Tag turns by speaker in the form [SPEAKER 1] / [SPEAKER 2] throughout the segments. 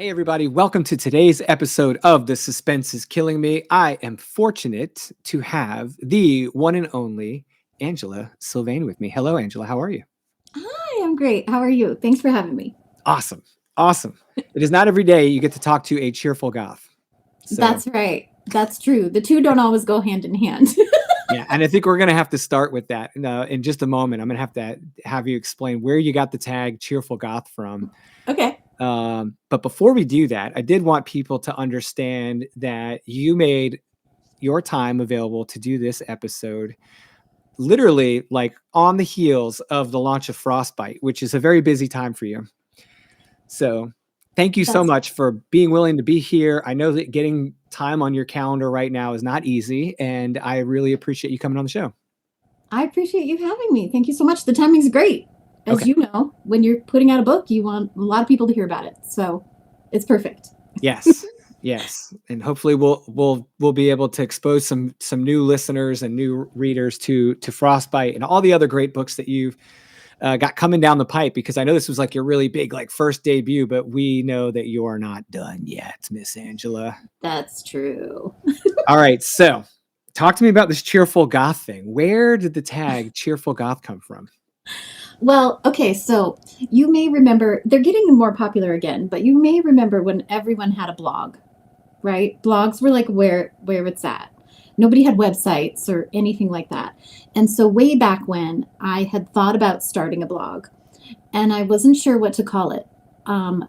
[SPEAKER 1] Hey, everybody. Welcome to today's episode of The Suspense is Killing Me. I am fortunate to have the one and only Angela Sylvaine with me. Hello, Angela. How are you?
[SPEAKER 2] Hi, I'm great. How are you? Thanks for having me.
[SPEAKER 1] Awesome. Awesome. It is not every day you get to talk to a cheerful goth. So,
[SPEAKER 2] That's right. That's true. The two don't always go hand in hand.
[SPEAKER 1] yeah. And I think we're going to have to start with that in just a moment. I'm going to have you explain where you got the tag cheerful goth from.
[SPEAKER 2] Okay.
[SPEAKER 1] But before we do that, I did want people to understand that you made your time available to do this episode literally like on the heels of the launch of Frostbite, which is a very busy time for you. So thank you so
[SPEAKER 2] That's
[SPEAKER 1] much for being willing to be here. I know that getting time on your calendar right now is not easy, and I really appreciate you coming on the show.
[SPEAKER 2] I appreciate you having me. Thank you so much. The timing's great. As
[SPEAKER 1] Okay.
[SPEAKER 2] you know, when you're putting out a book, you want a lot of people to hear about it. So it's perfect.
[SPEAKER 1] Yes. Yes. And hopefully we'll be able to expose some new listeners and new readers to Frostbite and all the other great books that you've got coming down the pipe, because I know this was like your really big like first debut, but we know that you're not done yet, Miss Angela.
[SPEAKER 2] That's true.
[SPEAKER 1] All right, so talk to me about this cheerful goth thing. Where did the tag cheerful goth come from?
[SPEAKER 2] Well, okay, so you may remember they're getting more popular again, but you may remember when everyone had a blog, right? Blogs were like where it's at. Nobody had websites or anything like that. And so way back when I had thought about starting a blog and I wasn't sure what to call it.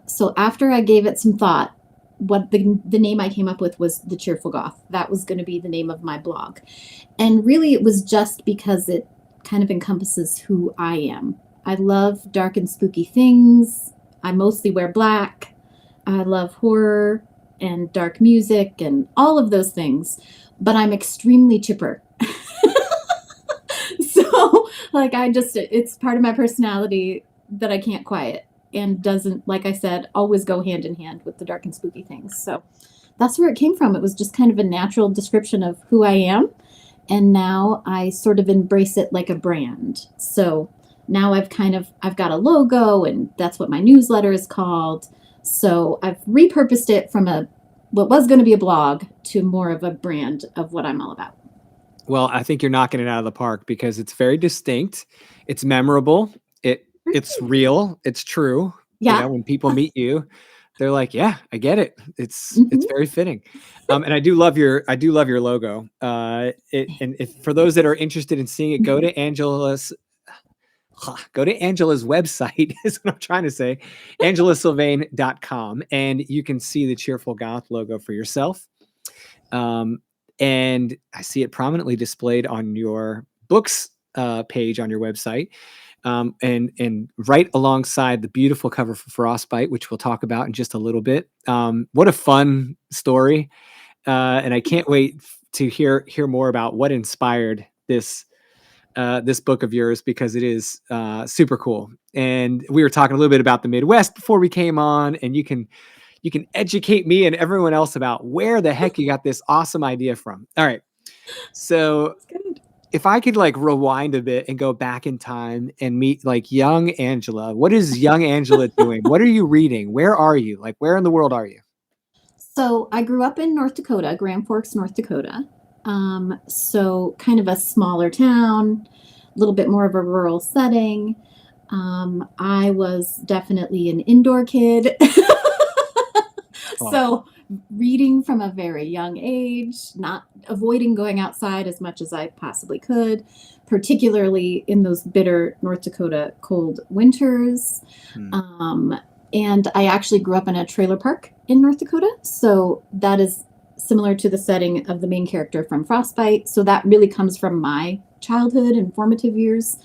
[SPEAKER 2] So after I gave it some thought, what the name I came up with was the Cheerful Goth. That was going to be the name of my blog. And really it was just because it kind of encompasses who I am. I love dark and spooky things. I mostly wear black. I love horror and dark music and all of those things, but I'm extremely chipper. So, like, it's part of my personality that I can't quiet and doesn't, like I said, always go hand in hand with the dark and spooky things. So, that's where it came from. It was just kind of a natural description of who I am. And now I sort of embrace it like a brand. So, now I've got a logo and that's what my newsletter is called. So, I've repurposed it from what was going to be a blog to more of a brand of what I'm all about.
[SPEAKER 1] Well, I think you're knocking it out of the park because it's very distinct. It's memorable. It's real. It's true. You
[SPEAKER 2] Yeah.
[SPEAKER 1] know, when people meet you, they're like, "Yeah, I get it." It's
[SPEAKER 2] Hmm.
[SPEAKER 1] very fitting. And I do love your logo. And if for those that are interested in seeing it, go to Angela's website is what I'm trying to say, angelasylvaine.com, and you can see the Cheerful Goth logo for yourself. And I see it prominently displayed on your books page on your website, and right alongside the beautiful cover for Frostbite, which we'll talk about in just a little bit. What a fun story, and I can't wait to hear more about what inspired this book of yours, because it is super cool. And we were talking a little bit about the Midwest before we came on, and you can educate me and everyone else about where the heck you got this awesome idea from. All right. So if I could like rewind a bit and go back in time and meet like young Angela, what is young Angela doing? What are you reading? Where are you? Like, where in the world are you?
[SPEAKER 2] So I grew up in North Dakota, Grand Forks, North Dakota. So kind of a smaller town, a little bit more of a rural setting. I was definitely an indoor kid.
[SPEAKER 1] Oh,
[SPEAKER 2] So reading from a very young age, not avoiding going outside as much as I possibly could, particularly in those bitter North Dakota cold winters.
[SPEAKER 1] hmm.
[SPEAKER 2] Um, and I actually grew up in a trailer park in North Dakota. So that is similar to the setting of the main character from Frostbite. So that really comes from my childhood and formative years.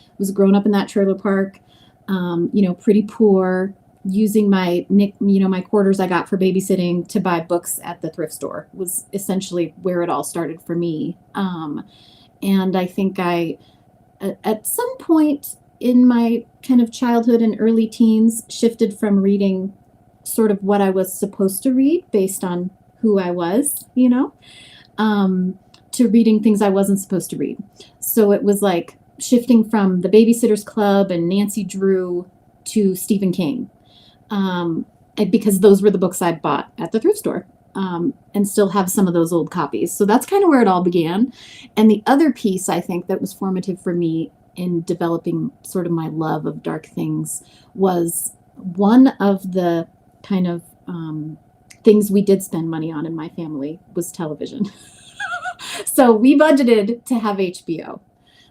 [SPEAKER 2] I was grown up in that trailer park, pretty poor, using my quarters I got for babysitting to buy books at the thrift store was essentially where it all started for me. And I think at some point in my kind of childhood and early teens, shifted from reading sort of what I was supposed to read based on who I was, to reading things I wasn't supposed to read. So it was like shifting from the Babysitter's Club and Nancy Drew to Stephen King. because those were the books I bought at the thrift store, and still have some of those old copies. So that's kind of where it all began. And the other piece I think that was formative for me in developing sort of my love of dark things was one of the kind of things we did spend money on in my family was television. So we budgeted to have HBO.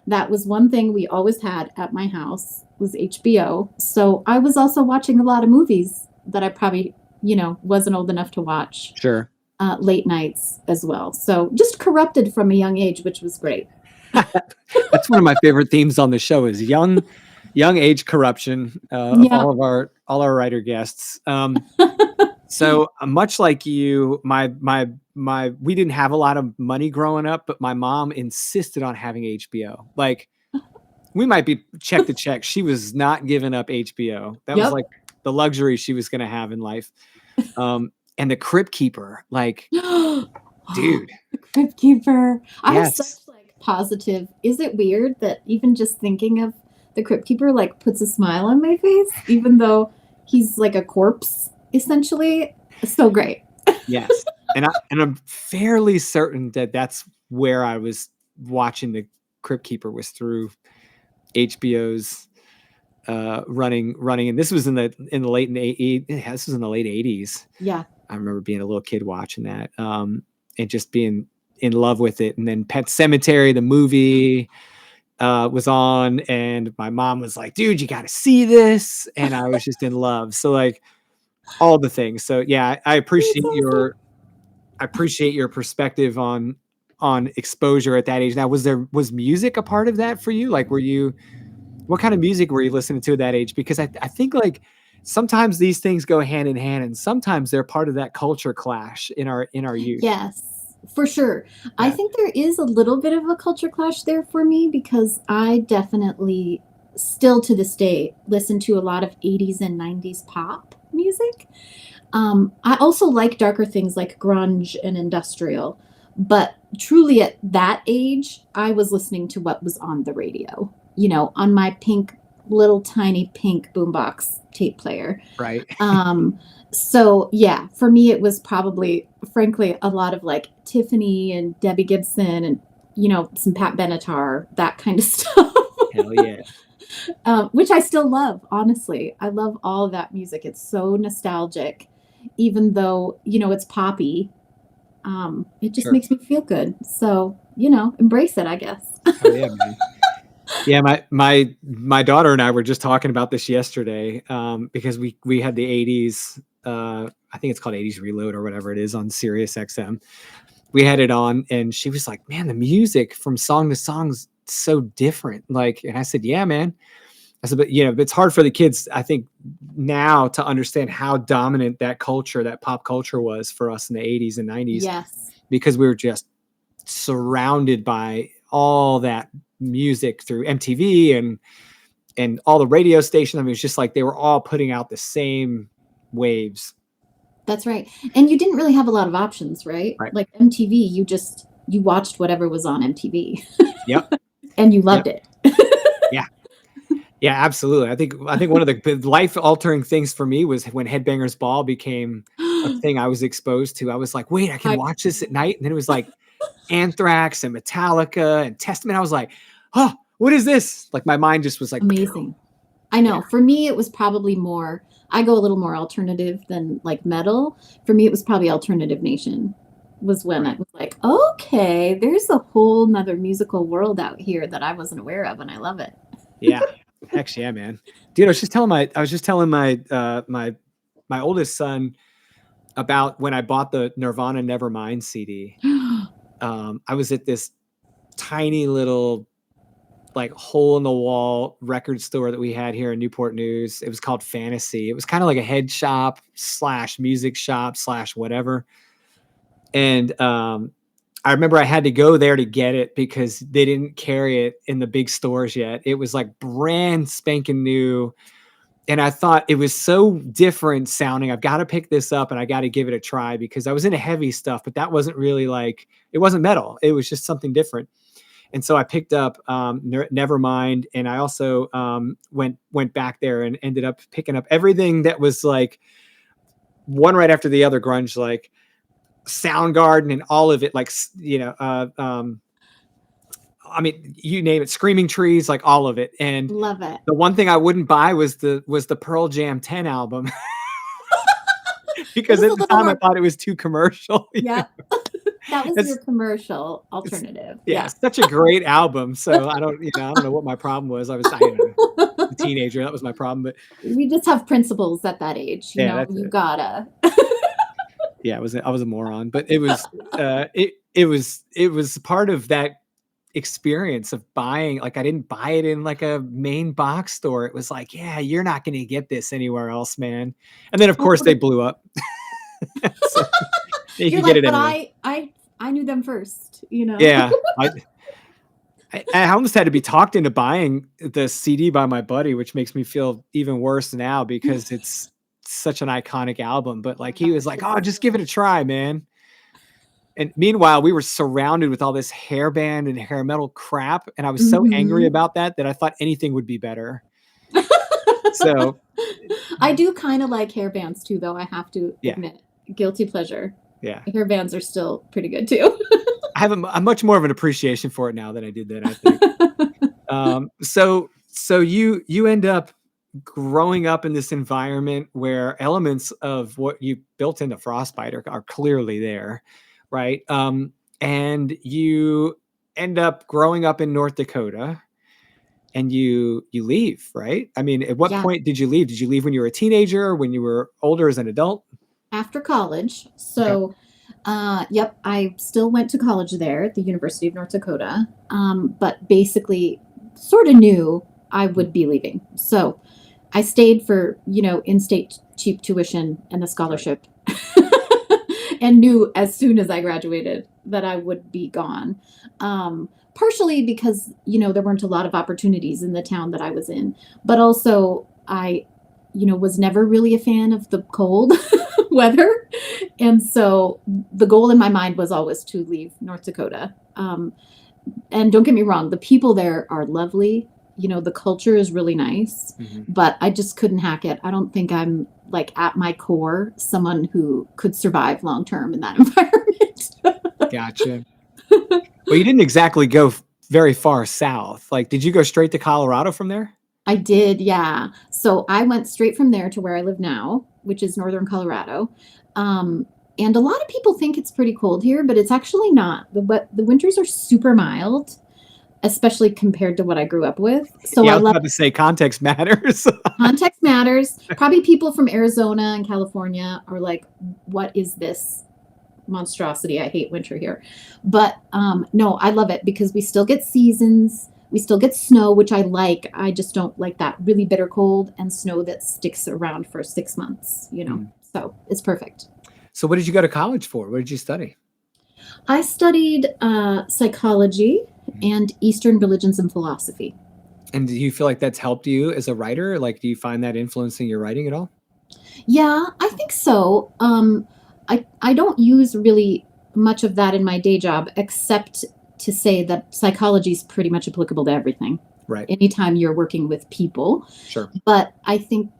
[SPEAKER 2] That was one thing we always had at my house was HBO. So I was also watching a lot of movies that I probably, wasn't old enough to watch
[SPEAKER 1] Sure.
[SPEAKER 2] late nights as well. So just corrupted from a young age, which was great.
[SPEAKER 1] That's one of my favorite themes on the show is young age corruption of
[SPEAKER 2] Yeah.
[SPEAKER 1] all our writer guests. So much like you, my we didn't have a lot of money growing up, but my mom insisted on having HBO. Like we might be check to check. She was not giving up HBO. That was
[SPEAKER 2] Yep.
[SPEAKER 1] like the luxury she was going to have in life. And the Crypt Keeper, like, dude,
[SPEAKER 2] The Crypt Keeper. I have such
[SPEAKER 1] yes,
[SPEAKER 2] like positive. Is it weird that even just thinking of the Crypt Keeper like puts a smile on my face, even though he's like a corpse essentially? So great.
[SPEAKER 1] yes. And I'm fairly certain that that's where I was watching the Crypt Keeper was through HBO's running, and this was in the late this was in the late 80s.
[SPEAKER 2] Yeah.
[SPEAKER 1] I remember being a little kid watching that, and just being in love with it. And then Pet Cemetery, the movie, was on, and my mom was like, "Dude, you got to see this," and I was just in love. So like all the things. So yeah,
[SPEAKER 2] That's awesome.
[SPEAKER 1] I appreciate your perspective on exposure at that age. Now, was music a part of that for you? Like, what kind of music were you listening to at that age? Because I think like sometimes these things go hand in hand, and sometimes they're part of that culture clash in our youth.
[SPEAKER 2] Yes, for sure. I
[SPEAKER 1] Yeah.
[SPEAKER 2] think there is a little bit of a culture clash there for me because I definitely still to this day listen to a lot of 80s and 90s pop music. I also like darker things like grunge and industrial, but truly at that age, I was listening to what was on the radio, on my little tiny pink boombox tape player.
[SPEAKER 1] Right.
[SPEAKER 2] Um, so yeah, for me, it was probably, frankly, a lot of like Tiffany and Debbie Gibson and, some Pat Benatar, that kind of stuff.
[SPEAKER 1] Hell yeah.
[SPEAKER 2] Which I still love, honestly. I love all of that music. It's so nostalgic, even though, it's poppy. It just
[SPEAKER 1] Sure.
[SPEAKER 2] makes me feel good. So, embrace it, I guess.
[SPEAKER 1] Hell yeah, man. Yeah, my daughter and I were just talking about this yesterday, because we had the 80s, I think it's called 80s Reload or whatever it is on Sirius XM. We had it on, and she was like, "Man, the music from song to song's so different." Like, and I said, "Yeah, man." I said, "But it's hard for the kids, I think, now to understand how dominant that pop culture was for us in the 80s and 90s
[SPEAKER 2] Yes,
[SPEAKER 1] because we were just surrounded by all that music through MTV and all the radio stations. I mean, it's just like they were all putting out the same waves.
[SPEAKER 2] that's right. And you didn't really have a lot of options, right?
[SPEAKER 1] Right.
[SPEAKER 2] Like MTV, you watched whatever was on MTV
[SPEAKER 1] Yep.
[SPEAKER 2] and you
[SPEAKER 1] Yep.
[SPEAKER 2] loved it.
[SPEAKER 1] Yeah. Yeah, absolutely. I think one of the life altering things for me was when Headbangers Ball became a thing I was exposed to. I was like, wait, I can
[SPEAKER 2] I
[SPEAKER 1] watch this at night. And then it was like Anthrax and Metallica and Testament. I was like, oh, what is this? Like my mind just was like,
[SPEAKER 2] Amazing. I
[SPEAKER 1] yeah,
[SPEAKER 2] know. For me, it was probably more, I go a little more alternative than like metal. For me, it was probably Alternative Nation, was when I
[SPEAKER 1] right.
[SPEAKER 2] was like, okay, there's a whole nother musical world out here that I wasn't aware of, and I love it.
[SPEAKER 1] Yeah. Heck yeah, man. Dude, I was just telling my oldest son about when I bought the Nirvana Nevermind CD. I was at this tiny little like hole in the wall record store that we had here in Newport News. It was called Fantasy. It was kind of like a head shop slash music shop slash whatever. And I remember I had to go there to get it because they didn't carry it in the big stores yet. It was like brand spanking new. And I thought it was so different sounding. I've got to pick this up and I got to give it a try because I was into heavy stuff, but that wasn't really like, it wasn't metal. It was just something different. And so I picked up Nevermind, and I also went back there and ended up picking up everything that was like one right after the other grunge, like Soundgarden and all of it, like, I mean, you name it, Screaming Trees, like all of it. And
[SPEAKER 2] Love it.
[SPEAKER 1] the one thing I wouldn't buy was the Pearl Jam 10 album
[SPEAKER 2] It
[SPEAKER 1] because
[SPEAKER 2] was
[SPEAKER 1] at
[SPEAKER 2] a
[SPEAKER 1] the
[SPEAKER 2] little
[SPEAKER 1] time I
[SPEAKER 2] more.
[SPEAKER 1] thought it was too commercial.
[SPEAKER 2] Yep. That was your
[SPEAKER 1] It's
[SPEAKER 2] commercial
[SPEAKER 1] it's
[SPEAKER 2] alternative.
[SPEAKER 1] yeah,
[SPEAKER 2] Yeah.
[SPEAKER 1] it's such a great album. So I don't know what my problem was. I don't know, a teenager, that was my problem, but
[SPEAKER 2] We just have principles at that age,
[SPEAKER 1] yeah, that's
[SPEAKER 2] you
[SPEAKER 1] it.
[SPEAKER 2] gotta.
[SPEAKER 1] Yeah, I was a moron, but it was part of that experience of buying. Like, I didn't buy it in like a main box store. It was like, yeah, you're not going to get this anywhere else, man. And then of course they
[SPEAKER 2] Totally.
[SPEAKER 1] blew up. So you
[SPEAKER 2] You're
[SPEAKER 1] could get
[SPEAKER 2] like,
[SPEAKER 1] it
[SPEAKER 2] but
[SPEAKER 1] anywhere.
[SPEAKER 2] I knew them first, you know.
[SPEAKER 1] Yeah. I almost had to be talked into buying the CD by my buddy, which makes me feel even worse now because it's such an iconic album. But
[SPEAKER 2] Oh my
[SPEAKER 1] like he was
[SPEAKER 2] gosh,
[SPEAKER 1] like,
[SPEAKER 2] it's
[SPEAKER 1] "Oh, just give
[SPEAKER 2] so
[SPEAKER 1] it a try, man." And meanwhile, we were surrounded with all this hair band and hair metal crap, and I was so angry
[SPEAKER 2] Mhm.
[SPEAKER 1] about that that I thought anything would be better. So,
[SPEAKER 2] I do kinda like hair bands too, though, I have to
[SPEAKER 1] yeah,
[SPEAKER 2] admit. Guilty pleasure.
[SPEAKER 1] yeah.
[SPEAKER 2] Hair bands are still pretty good too.
[SPEAKER 1] I have a much more of an appreciation for it now than I did then, I think. So you end up growing up in this environment where elements of what you built into Frostbite are clearly there, right? And you end up growing up in North Dakota, and you leave, right? I mean, at what
[SPEAKER 2] Yeah.
[SPEAKER 1] point did you leave? Did you leave when you were a teenager, when you were older as an adult?
[SPEAKER 2] After college.
[SPEAKER 1] Okay.
[SPEAKER 2] So, yep, I still went to college there at the University of North Dakota, but basically sort of knew I
[SPEAKER 1] Mm,
[SPEAKER 2] would be leaving. So I stayed for, in state cheap tuition and a
[SPEAKER 1] right.
[SPEAKER 2] scholarship and knew as soon as I graduated that I would be gone. Partially because, there weren't a lot of opportunities in the town that I was in, but also I, was never really a fan of the cold weather. And so the goal in my mind was always to leave North Dakota. And don't get me wrong, the people there are lovely. The culture is really nice,
[SPEAKER 1] Mhm.
[SPEAKER 2] but I just couldn't hack it. I don't think I'm like at my core someone who could survive long term in that environment.
[SPEAKER 1] Gotcha. Well, you didn't exactly go very far south. Like, did you go straight to Colorado from there?
[SPEAKER 2] I did, yeah. So I went straight from there to where I live now, which is northern Colorado. Um, and a lot of people think it's pretty cold here, but it's actually not. The winters are super mild, especially compared to what I grew up with. So
[SPEAKER 1] Yeah,
[SPEAKER 2] I
[SPEAKER 1] I was
[SPEAKER 2] love
[SPEAKER 1] about to say context matters.
[SPEAKER 2] context matters. Probably people from Arizona and California are like, what is this monstrosity? I hate winter here. But no, I love it because we still get seasons. We still get snow, which I like. I just don't like that really bitter cold and snow that sticks around for 6 months.
[SPEAKER 1] Mm.
[SPEAKER 2] So it's perfect.
[SPEAKER 1] So what did you go to college for? What did you study?
[SPEAKER 2] I studied psychology
[SPEAKER 1] Mhm.
[SPEAKER 2] and Eastern religions and philosophy.
[SPEAKER 1] And do you feel like that's helped you as a writer? Like, do you find that influencing your writing at all?
[SPEAKER 2] Yeah, I think so. I don't use really much of that in my day job, except to say that psychology is pretty much applicable to everything.
[SPEAKER 1] Right.
[SPEAKER 2] Anytime you're working with people,
[SPEAKER 1] Sure.
[SPEAKER 2] but I think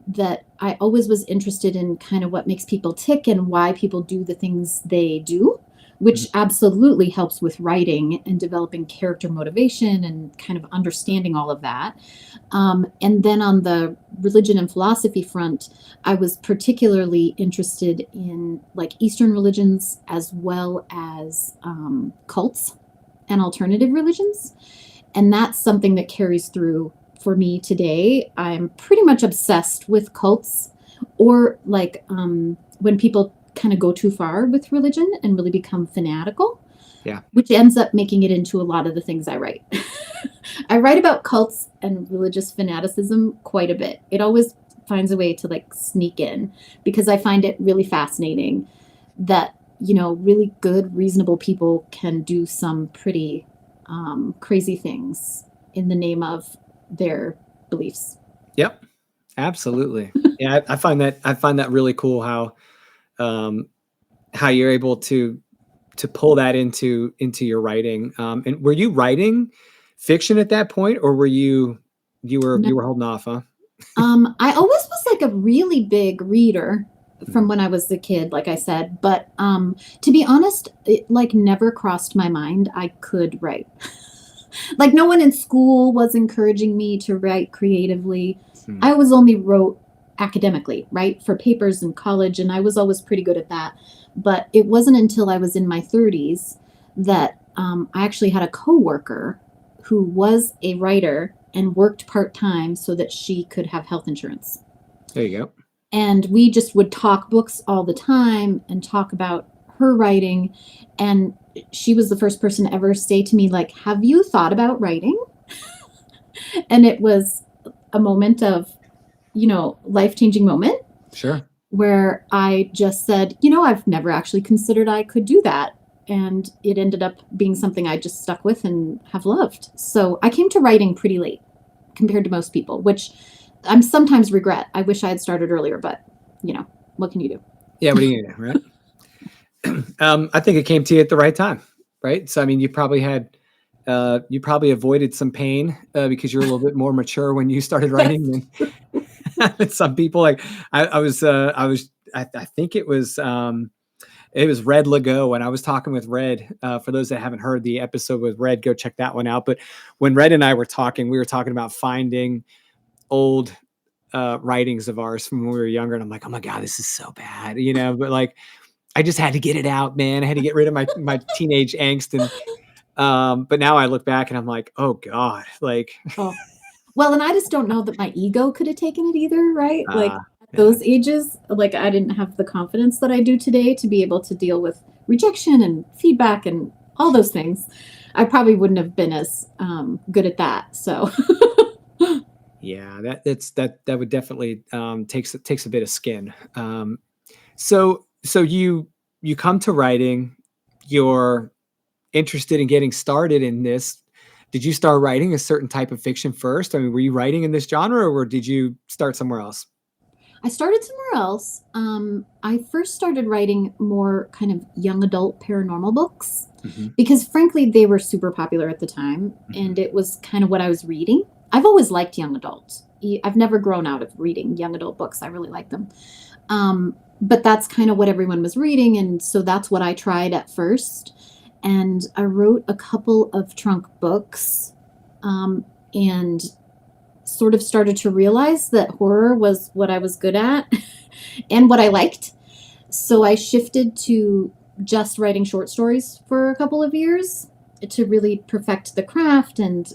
[SPEAKER 2] that I always was interested in kind of what makes people tick and why people do the things they do,
[SPEAKER 1] Mhm.
[SPEAKER 2] which absolutely helps with writing and developing character motivation and kind of understanding all of that. And then on the religion and philosophy front, I was particularly interested in like Eastern religions as well as cults and alternative religions. And that's something that carries through for me today. I'm pretty much obsessed with cults or like when people kind of go too far with religion and really become fanatical,
[SPEAKER 1] Yeah.
[SPEAKER 2] which ends up making it into a lot of the things I write. I write about cults and religious fanaticism quite a bit. It always finds a way to like sneak in because I find it really fascinating that, really good, reasonable people can do some pretty crazy things in the name of their beliefs.
[SPEAKER 1] Yep. Absolutely. Yeah, I find that really cool um how you're able to pull that into your writing. And were you writing fiction at that point, or were you
[SPEAKER 2] No,
[SPEAKER 1] you were holding off, huh?
[SPEAKER 2] I always was like a really big reader. from when I was a kid, like I said. But to be honest, it like never crossed my mind I could write. Like no one in school was encouraging me to write creatively.
[SPEAKER 1] Mm.
[SPEAKER 2] I always only wrote academically, right, for papers in college, and I was always pretty good at that. But it wasn't until I was in my 30s that I actually had a coworker who was a writer and worked part time so that she could have health insurance.
[SPEAKER 1] There you go.
[SPEAKER 2] And we just would talk books all the time and talk about her writing. And she was the first person to ever say to me, like, have you thought about writing? And it was a moment of, life-changing moment
[SPEAKER 1] Sure.
[SPEAKER 2] where I just said, I've never actually considered I could do that. And it ended up being something I just stuck with and have loved. So I came to writing pretty late compared to most people, which I'm sometimes regret. I wish I had started earlier, but what can you do?
[SPEAKER 1] Yeah. What are you gonna do, right? I think it came to you at the right time, right? So, I mean, you probably avoided some pain because you're a little bit more mature when you started writing than some people. Like I think it was Red Legault, and I was talking with Red. For those that haven't heard the episode with Red, go check that one out. But when Red and I were talking, we were talking about finding old writings of ours from when we were younger, and I'm like, oh my god, this is so bad, But like, I just had to get it out, man. I had to get rid of my teenage angst, and but now I look back and I'm like, oh god, like,
[SPEAKER 2] Oh, well, and I just don't know that my ego could have taken it either, right? Like at
[SPEAKER 1] yeah,
[SPEAKER 2] those ages, like I didn't have the confidence that I do today to be able to deal with rejection and feedback and all those things. I probably wouldn't have been as good at that. So,
[SPEAKER 1] yeah, that would definitely takes a bit of skin. So you come to writing, you're interested in getting started in this. Did you start writing a certain type of fiction first? I mean, were you writing in this genre, or did you start somewhere else?
[SPEAKER 2] I started somewhere else. I first started writing more kind of young adult paranormal books
[SPEAKER 1] Hmm.
[SPEAKER 2] because, frankly, they were super popular at the time,
[SPEAKER 1] Hmm.
[SPEAKER 2] and it was kind of what I was reading. I've always liked young adult. I've never grown out of reading young adult books. I really like them. But that's kind of what everyone was reading, and so that's what I tried at first. And I wrote a couple of trunk books, and sort of started to realize that horror was what I was good at and what I liked. So I shifted to just writing short stories for a couple of years to really perfect the craft and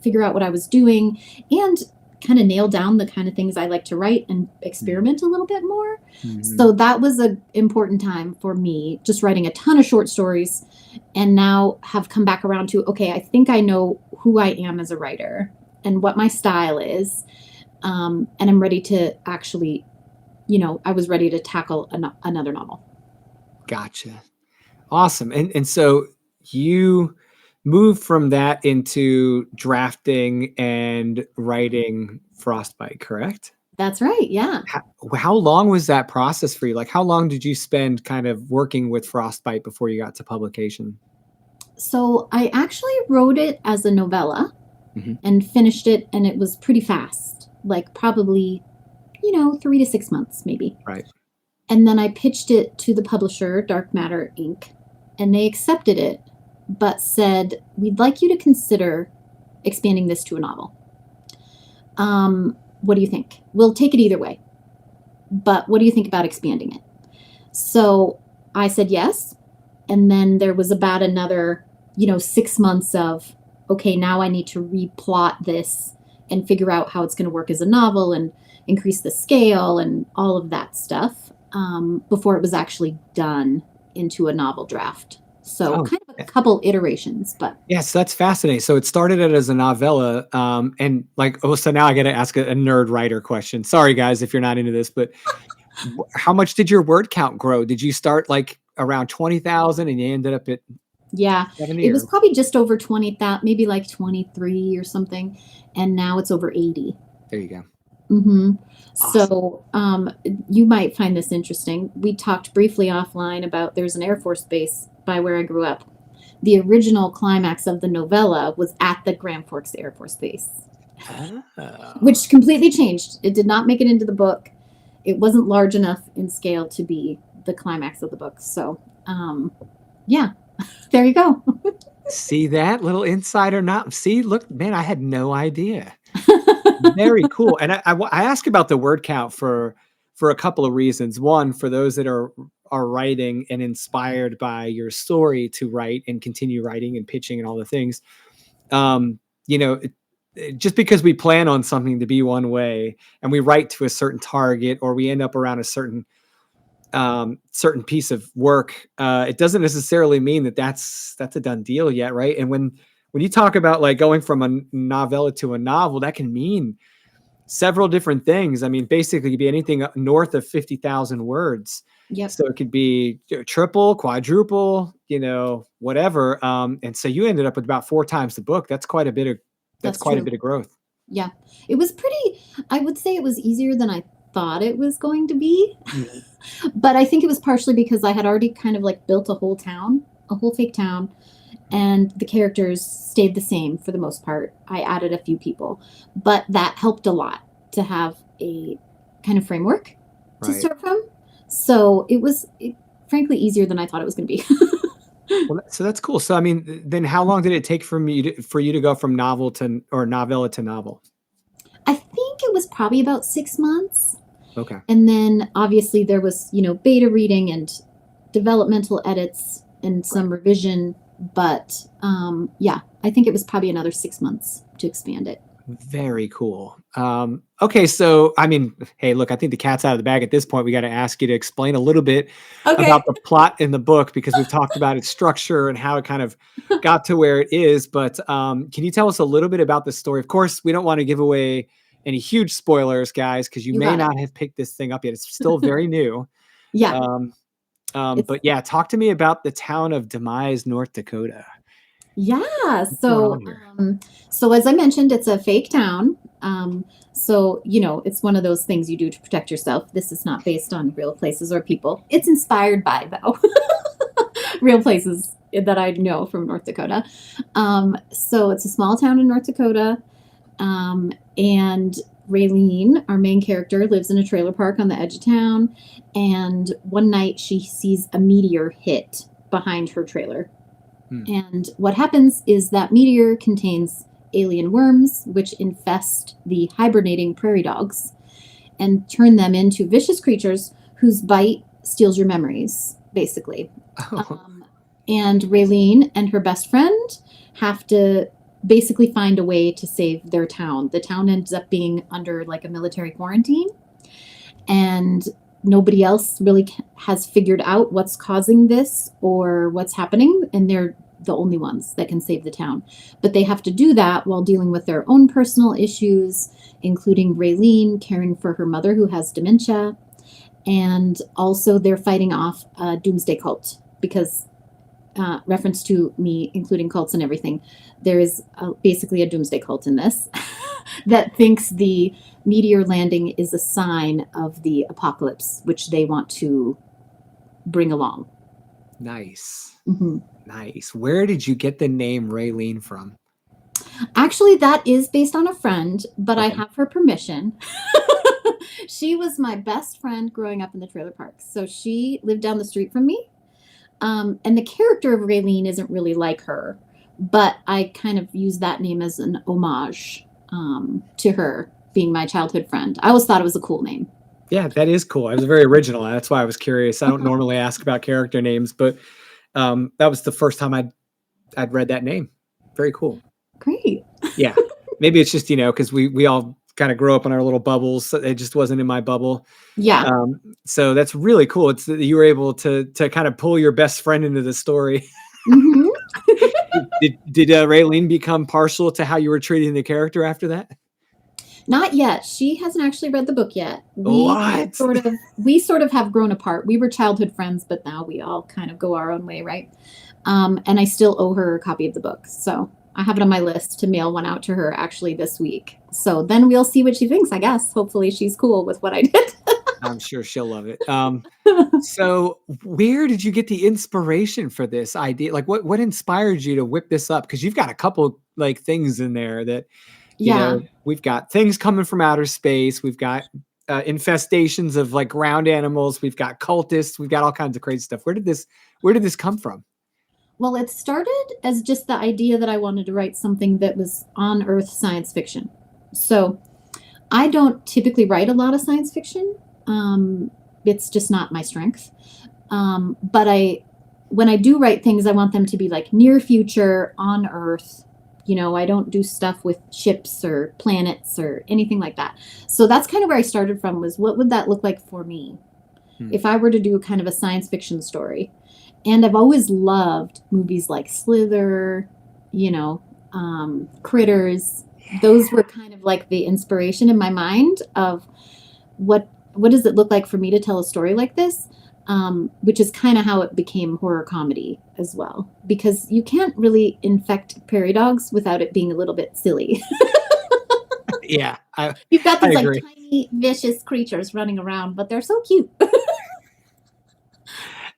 [SPEAKER 2] figure out what I was doing and kind of nail down the kind of things I like to write and experiment a little bit more.
[SPEAKER 1] Hmm.
[SPEAKER 2] So that was an important time for me, just writing a ton of short stories and now have come back around to, okay, I think I know who I am as a writer and what my style is. And I'm ready to actually, I was ready to tackle another novel.
[SPEAKER 1] Gotcha. Awesome. And so you moved from that into drafting and writing Frostbite, correct?
[SPEAKER 2] That's right. Yeah.
[SPEAKER 1] How long was that process for you? Like, how long did you spend kind of working with Frostbite before you got to publication?
[SPEAKER 2] So I actually wrote it as a novella
[SPEAKER 1] Hmm.
[SPEAKER 2] and finished it, and it was pretty fast, like probably, 3 to 6 months, maybe.
[SPEAKER 1] Right.
[SPEAKER 2] And then I pitched it to the publisher, Dark Matter Inc., and they accepted it, but said, we'd like you to consider expanding this to a novel. What do you think? We'll take it either way. But what do you think about expanding it? So I said yes. And then there was about another, 6 months of, okay, now I need to replot this and figure out how it's going to work as a novel and increase the scale and all of that stuff before it was actually done into a novel draft. So
[SPEAKER 1] Oh,
[SPEAKER 2] kind of a couple iterations, but
[SPEAKER 1] yes, that's fascinating. So it started out as a novella, and like, oh, so now I got to ask a nerd writer question. Sorry, guys, if you're not into this, but how much did your word count grow? Did you start like around 20,000 and you ended up at
[SPEAKER 2] yeah,
[SPEAKER 1] 70
[SPEAKER 2] it was
[SPEAKER 1] or
[SPEAKER 2] probably just over 20, that maybe like 23 or something. And now it's over 80.
[SPEAKER 1] there you go.
[SPEAKER 2] Mm-hmm.
[SPEAKER 1] Awesome.
[SPEAKER 2] So you might find this interesting. We talked briefly offline about there's an Air Force base by where I grew up. The original climax of the novella was at the Grand Forks Air Force Base,
[SPEAKER 1] Oh.
[SPEAKER 2] which completely changed. It did not make it into the book. it wasn't large enough in scale to be the climax of the book. So, yeah, there you go.
[SPEAKER 1] See that little insider not see, look, man, I had no idea. Very cool, and I ask about the word count for a couple of reasons. One, for those that are writing and inspired by your story to write and continue writing and pitching and all the things. You know, just because we plan on something to be one way and we write to a certain target or we end up around a certain piece of work, it doesn't necessarily mean that that's a done deal yet, right? And when you talk about like going from a novella to a novel, that can mean several different things. I mean, basically, it could be anything north of 50,000 words.
[SPEAKER 2] Yep,
[SPEAKER 1] So it could be triple, quadruple, whatever. And so you ended up with about four times the book. That's
[SPEAKER 2] that's
[SPEAKER 1] quite a
[SPEAKER 2] true.
[SPEAKER 1] bit of growth.
[SPEAKER 2] Yeah, it was pretty. I would say it was easier than I thought it was going to be.
[SPEAKER 1] Mhm.
[SPEAKER 2] But I think it was partially because I had already kind of like built a whole town, a whole fake town, and the characters stayed the same for the most part. I added a few people, but that helped a lot to have a kind of framework to
[SPEAKER 1] Right.
[SPEAKER 2] start from. So frankly, easier than I thought it was going to be.
[SPEAKER 1] Well, so that's cool. So I mean, then how long did it take for you to go from novel to or novella to novel?
[SPEAKER 2] I think it was probably about 6 months.
[SPEAKER 1] Okay.
[SPEAKER 2] And then obviously there was, beta reading and developmental edits and
[SPEAKER 1] Right.
[SPEAKER 2] some revision. But yeah, I think it was probably another 6 months to expand it.
[SPEAKER 1] Very cool. Okay, so I mean, hey, look, I think the cat's out of the bag at this point. We got to ask you to explain a little bit about
[SPEAKER 2] Okay.
[SPEAKER 1] the plot in the book because we've talked about its structure and how it kind of got to where it is. But can you tell us a little bit about the story? Of course, we don't want to give away any huge spoilers, guys, because you
[SPEAKER 2] You
[SPEAKER 1] may
[SPEAKER 2] got
[SPEAKER 1] not have picked this thing up yet. It's still very new.
[SPEAKER 2] Yeah.
[SPEAKER 1] Um,
[SPEAKER 2] It's
[SPEAKER 1] but yeah, talk to me about the town of Demise, North Dakota.
[SPEAKER 2] Yeah.
[SPEAKER 1] What's going on
[SPEAKER 2] So,
[SPEAKER 1] here?
[SPEAKER 2] so as I mentioned, it's a fake town. So it's one of those things you do to protect yourself. This is not based on real places or people. It's inspired by though real places that I know from North Dakota. So it's a small town in North Dakota, and Raylene, our main character, lives in a trailer park on the edge of town. And one night she sees a meteor hit behind her trailer,
[SPEAKER 1] Hmm.
[SPEAKER 2] and what happens is that meteor contains alien worms, which infest the hibernating prairie dogs and turn them into vicious creatures whose bite steals your memories, basically.
[SPEAKER 1] Oh,
[SPEAKER 2] And Raylene and her best friend have to basically find a way to save their town. The town ends up being under like a military quarantine, and nobody else really has figured out what's causing this or what's happening, and they're the only ones that can save the town. But they have to do that while dealing with their own personal issues, including Raylene caring for her mother who has dementia, and also they're fighting off a doomsday cult because reference to me including cults and everything, there is basically a doomsday cult in this that thinks the meteor landing is a sign of the apocalypse, which they want to bring along.
[SPEAKER 1] nice.
[SPEAKER 2] Hmm.
[SPEAKER 1] Nice. Where did you get the name Raylene from?
[SPEAKER 2] Actually, that is based on a friend, but I
[SPEAKER 1] Okay.
[SPEAKER 2] have her permission. She was my best friend growing up in the trailer park. So she lived down the street from me. And the character of Raylene isn't really like her, but I kind of use that name as an homage to her being my childhood friend. I always thought it was a cool name.
[SPEAKER 1] Yeah, that is cool. It was very original. That's why I was curious. I don't normally ask about character names, but that was the first time I'd read that name. Very cool.
[SPEAKER 2] Great.
[SPEAKER 1] Yeah. Maybe it's just, because we all kind of grow up in our little bubbles. So it just wasn't in my bubble.
[SPEAKER 2] Yeah.
[SPEAKER 1] So that's really cool. It's that you were able to kind of pull your best friend into the story.
[SPEAKER 2] Hmm.
[SPEAKER 1] Did Raylene become partial to how you were treating the character after that?
[SPEAKER 2] Not yet. She hasn't actually read the book yet.
[SPEAKER 1] What?
[SPEAKER 2] We sort of have grown apart. We were childhood friends, but now we all kind of go our own way, right? And I still owe her a copy of the book. So I have it on my list to mail one out to her actually this week. So then we'll see what she thinks, I guess. Hopefully she's cool with what I did.
[SPEAKER 1] I'm sure she'll love it. So where did you get the inspiration for this idea? Like what inspired you to whip this up? Because you've got a couple like things in there that,
[SPEAKER 2] Yeah.
[SPEAKER 1] we've got things coming from outer space. We've got infestations of like ground animals. We've got cultists. We've got all kinds of crazy stuff. Where did this come from?
[SPEAKER 2] Well, it started as just the idea that I wanted to write something that was on Earth science fiction. So I don't typically write a lot of science fiction. It's just not my strength. But when I do write things, I want them to be like near future on Earth. I don't do stuff with ships or planets or anything like that. So that's kind of where I started from, was what would that look like for me
[SPEAKER 1] Hmm.
[SPEAKER 2] if I were to do kind of a science fiction story. And I've always loved movies like Slither, Critters. Those were kind of like the inspiration in my mind of what does it look like for me to tell a story like this, which is kind of how it became horror comedy as well, because you can't really infect prairie dogs without it being a little bit silly.
[SPEAKER 1] Yeah, I
[SPEAKER 2] You've got
[SPEAKER 1] I
[SPEAKER 2] these like
[SPEAKER 1] agree.
[SPEAKER 2] tiny vicious creatures running around, but they're so cute.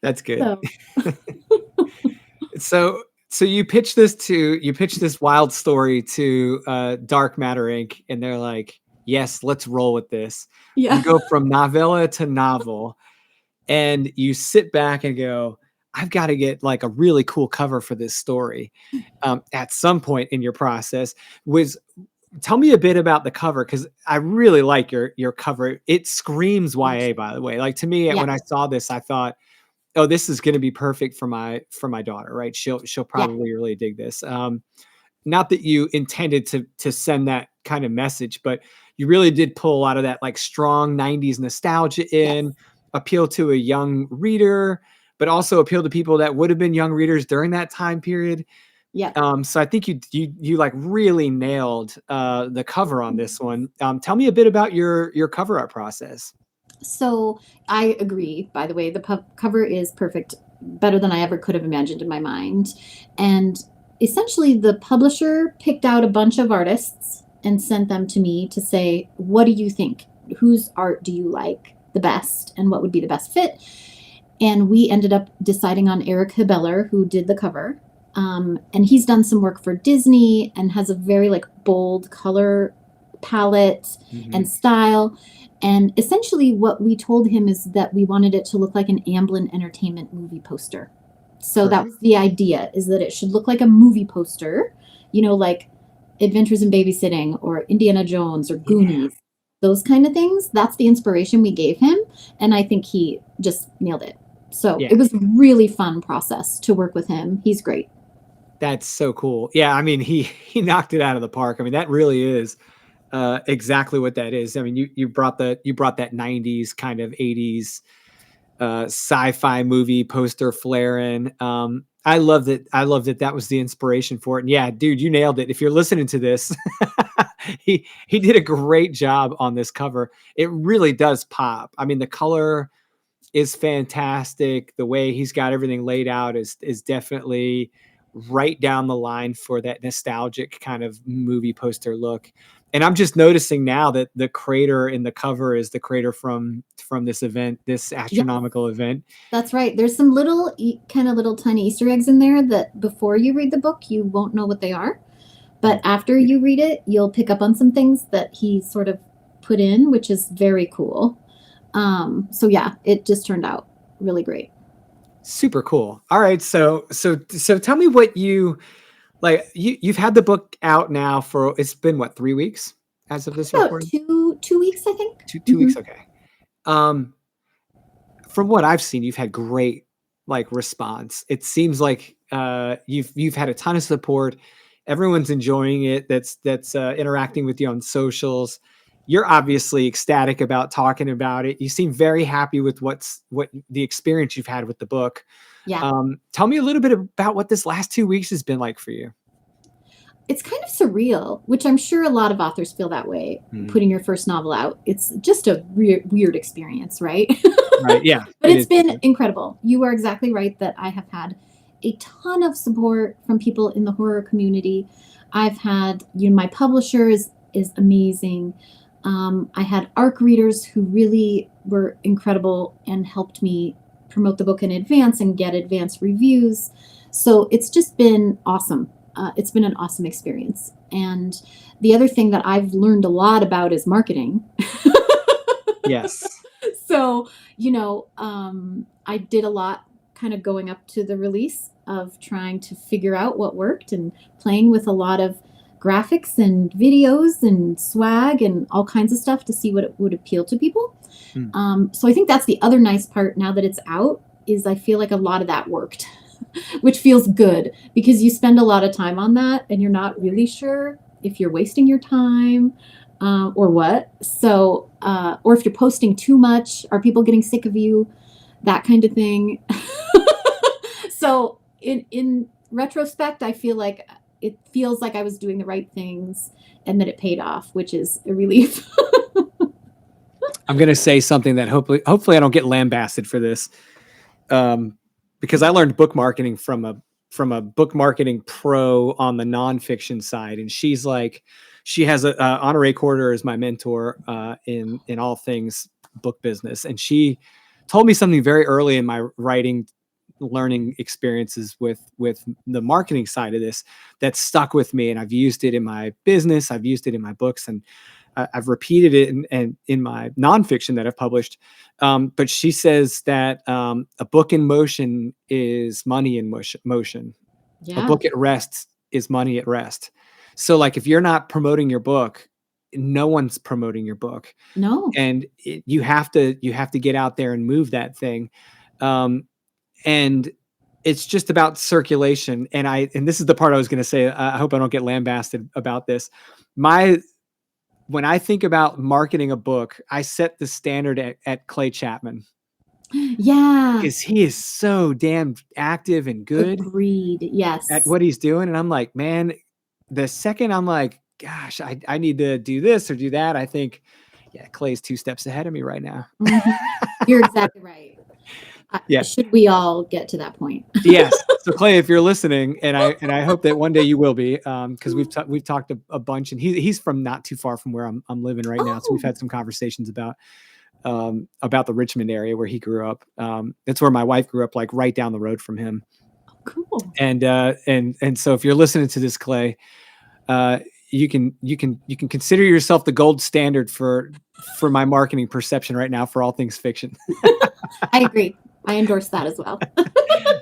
[SPEAKER 1] That's good.
[SPEAKER 2] So
[SPEAKER 1] So you pitch this wild story to Dark Matter Inc. and they're like, yes, let's roll with this. You
[SPEAKER 2] yeah.
[SPEAKER 1] go from novella to novel, and you sit back and go, I've got to get like a really cool cover for this story. At some point in your process, was tell me a bit about the cover, because I really like your cover. It screams
[SPEAKER 2] Thank
[SPEAKER 1] YA,
[SPEAKER 2] you.
[SPEAKER 1] by the way. Like to me,
[SPEAKER 2] Yeah.
[SPEAKER 1] when I saw this, I thought, oh, this is going to be perfect for my daughter, right? She'll
[SPEAKER 2] Yeah.
[SPEAKER 1] probably really dig this. Not that you intended to send that kind of message, but you really did pull a lot of that like strong 90s nostalgia
[SPEAKER 2] Yes.
[SPEAKER 1] in, appeal to a young reader, but also appeal to people that would have been young readers during that time period.
[SPEAKER 2] Yep.
[SPEAKER 1] So I think you like really nailed the cover on this one. Tell me a bit about your cover art process.
[SPEAKER 2] So I agree. By the way, the cover is perfect, better than I ever could have imagined in my mind. And essentially, the publisher picked out a bunch of artists and sent them to me to say, what do you think? Whose art do you like the best? And what would be the best fit? And we ended up deciding on Eric Habeller, who did the cover. And he's done some work for Disney and has a very like bold color palette
[SPEAKER 1] Mhm.
[SPEAKER 2] and style. And essentially, what we told him is that we wanted it to look like an Amblin Entertainment movie poster. So that
[SPEAKER 1] Perfect.
[SPEAKER 2] was the idea, is that it should look like a movie poster, like Adventures in Babysitting or Indiana Jones or
[SPEAKER 1] Yeah.
[SPEAKER 2] Goonies, those kind of things. That's the inspiration we gave him. And I think he just nailed it. So
[SPEAKER 1] Yeah.
[SPEAKER 2] it was a really fun process to work with him. He's great.
[SPEAKER 1] That's so cool. Yeah, I mean, he knocked it out of the park. I mean, that really is exactly what that is. I mean, you brought that 90s kind of 80s sci-fi movie poster flair in. I loved it. I loved it. That was the inspiration for it. And yeah, dude, you nailed it. If you're listening to this, he did a great job on this cover. It really does pop. I mean, the color is fantastic. The way he's got everything laid out is definitely right down the line for that nostalgic kind of movie poster look. And I'm just noticing now that the crater in the cover is the crater from this event, this
[SPEAKER 2] Yes,
[SPEAKER 1] astronomical event.
[SPEAKER 2] that's right. There's some little, kind of little tiny Easter eggs in there that before you read the book, you won't know what they are. But after
[SPEAKER 1] Yeah,
[SPEAKER 2] you read it, you'll pick up on some things that he sort of put in, which is very cool. So yeah, it just turned out really great.
[SPEAKER 1] super cool. All right, so tell me what you like. You've had the book out now for it's been what, 3 weeks as of this
[SPEAKER 2] About
[SPEAKER 1] recording?
[SPEAKER 2] two weeks, I think.
[SPEAKER 1] Two
[SPEAKER 2] Hmm.
[SPEAKER 1] weeks. Okay. Um, from what I've seen, you've had great like response. It seems like you've had a ton of support. Everyone's enjoying it. That's interacting with you on socials. You're obviously ecstatic about talking about it. You seem very happy with what the experience you've had with the book.
[SPEAKER 2] Yeah.
[SPEAKER 1] Tell me a little bit about what this last 2 weeks has been like for you.
[SPEAKER 2] It's kind of surreal, which I'm sure a lot of authors feel that way,
[SPEAKER 1] Mhm.
[SPEAKER 2] putting your first novel out. It's just a weird experience, right?
[SPEAKER 1] Right? Yeah,
[SPEAKER 2] But
[SPEAKER 1] it
[SPEAKER 2] it's
[SPEAKER 1] is
[SPEAKER 2] been
[SPEAKER 1] different.
[SPEAKER 2] incredible. You are exactly right that I have had a ton of support from people in the horror community. I've had, my publisher is amazing. I had ARC readers who really were incredible and helped me promote the book in advance and get advanced reviews. So it's just been awesome. It's been an awesome experience. And the other thing that I've learned a lot about is marketing.
[SPEAKER 1] Yes.
[SPEAKER 2] So, I did a lot kind of going up to the release of trying to figure out what worked and playing with a lot of graphics and videos and swag and all kinds of stuff to see what it would appeal to people.
[SPEAKER 1] Mm.
[SPEAKER 2] So I think that's the other nice part now that it's out is I feel like a lot of that worked, which feels good because you spend a lot of time on that and you're not really sure if you're wasting your time or what. So, or if you're posting too much, are people getting sick of you? That kind of thing. So, in retrospect, I feel like it feels like I was doing the right things and that it paid off, which is a relief.
[SPEAKER 1] I'm gonna say something that hopefully I don't get lambasted for this, because I learned book marketing from a book marketing pro on the nonfiction side, and she's like, she has a Honore Corder as my mentor in all things book business, and she told me something very early in my writing learning experiences with the marketing side of this that stuck with me, and I've used it in my business, I've used it in my books, and I've repeated it in my nonfiction that I've published. But she says that a book in motion is money in motion. A
[SPEAKER 2] Yeah.
[SPEAKER 1] book at rest is money at rest. So, like, if you're not promoting your book, no one's promoting your book,
[SPEAKER 2] No.
[SPEAKER 1] and you have to get out there and move that thing. Um, and it's just about circulation. And this is the part I was going to say. I hope I don't get lambasted about this. My When I think about marketing a book, I set the standard at Clay Chapman
[SPEAKER 2] Yeah.
[SPEAKER 1] because he is so damn active and good
[SPEAKER 2] Agreed.
[SPEAKER 1] at
[SPEAKER 2] Yes.
[SPEAKER 1] what he's doing. And I'm like, man, the second I'm like, gosh, I need to do this or do that, I think, yeah, Clay's 2 steps ahead of me right now.
[SPEAKER 2] Mhm. You're exactly right.
[SPEAKER 1] Yeah.
[SPEAKER 2] Should we all get to that point?
[SPEAKER 1] Yes. So Clay, if you're listening, and I hope that one day you will be, because we've talked a bunch, and he's from not too far from where I'm living right now, so we've
[SPEAKER 2] Oh,
[SPEAKER 1] had some conversations about the Richmond area where he grew up. That's where my wife grew up, like right down the road from him.
[SPEAKER 2] cool.
[SPEAKER 1] And so if you're listening to this, Clay, uh, you can consider yourself the gold standard for my marketing perception right now for all things fiction.
[SPEAKER 2] I agree. I endorse that as well.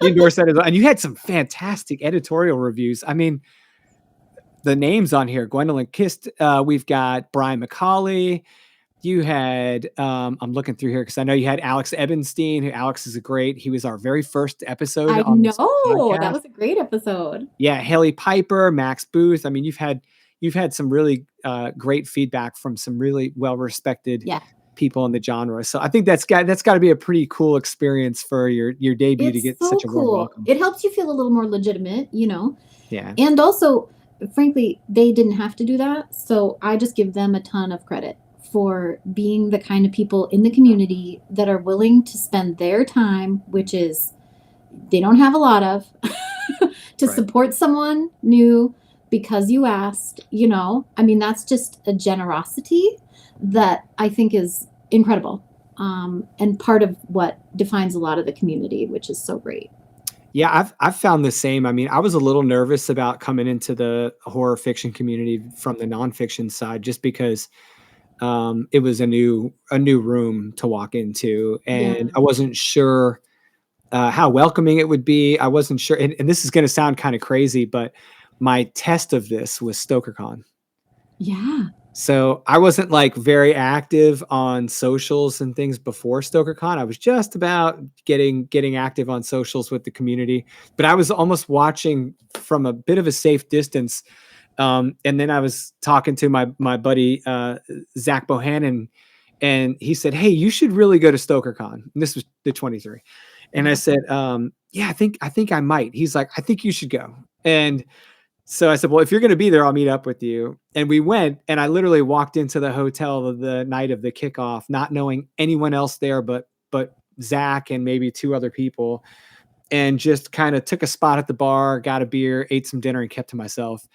[SPEAKER 1] You endorse that as well. And you had some fantastic editorial reviews. I mean, the names on here, Gwendolyn Kist, we've got Brian McCauley. You had, I'm looking through here because I know you had Alex Ebenstein, who Alex is he was our very first episode
[SPEAKER 2] I
[SPEAKER 1] on this
[SPEAKER 2] know. That
[SPEAKER 1] podcast.
[SPEAKER 2] was a great episode.
[SPEAKER 1] Yeah, Haley Piper, Max Booth. I mean, you've had some really great feedback from some really well-respected
[SPEAKER 2] Yeah.
[SPEAKER 1] people in the genre. So I think that's got to be a pretty cool experience for your debut to
[SPEAKER 2] It's
[SPEAKER 1] get
[SPEAKER 2] so
[SPEAKER 1] such a warm
[SPEAKER 2] cool.
[SPEAKER 1] welcome.
[SPEAKER 2] It helps you feel a little more legitimate.
[SPEAKER 1] Yeah.
[SPEAKER 2] And also, frankly, they didn't have to do that. So I just give them a ton of credit for being the kind of people in the community that are willing to spend their time, which is they don't have a lot of, to
[SPEAKER 1] Right.
[SPEAKER 2] support someone new because you asked. I mean, that's just a generosity that I think is incredible. And part of what defines a lot of the community, which is so great.
[SPEAKER 1] Yeah, I've found the same. I mean, I was a little nervous about coming into the horror fiction community from the nonfiction side, just because it was a new room to walk into,
[SPEAKER 2] Yeah.
[SPEAKER 1] and I wasn't sure how welcoming it would be. I wasn't sure, and this is going to sound kind of crazy, but my test of this was StokerCon.
[SPEAKER 2] Yeah.
[SPEAKER 1] So I wasn't like very active on socials and things before StokerCon. I was just about getting active on socials with the community, but I was almost watching from a bit of a safe distance. And then I was talking to my buddy Zach Bohannon, and he said, "Hey, you should really go to StokerCon." And this was the 23, and I
[SPEAKER 2] Yeah.
[SPEAKER 1] said, "Yeah, I think I might." He's like, "I think you should go." And so I said, "Well, if you're going to be there, I'll meet up with you." And we went, and I literally walked into the hotel the night of the kickoff, not knowing anyone else there, but Zach and maybe 2 other people, and just kind of took a spot at the bar, got a beer, ate some dinner, and kept to myself,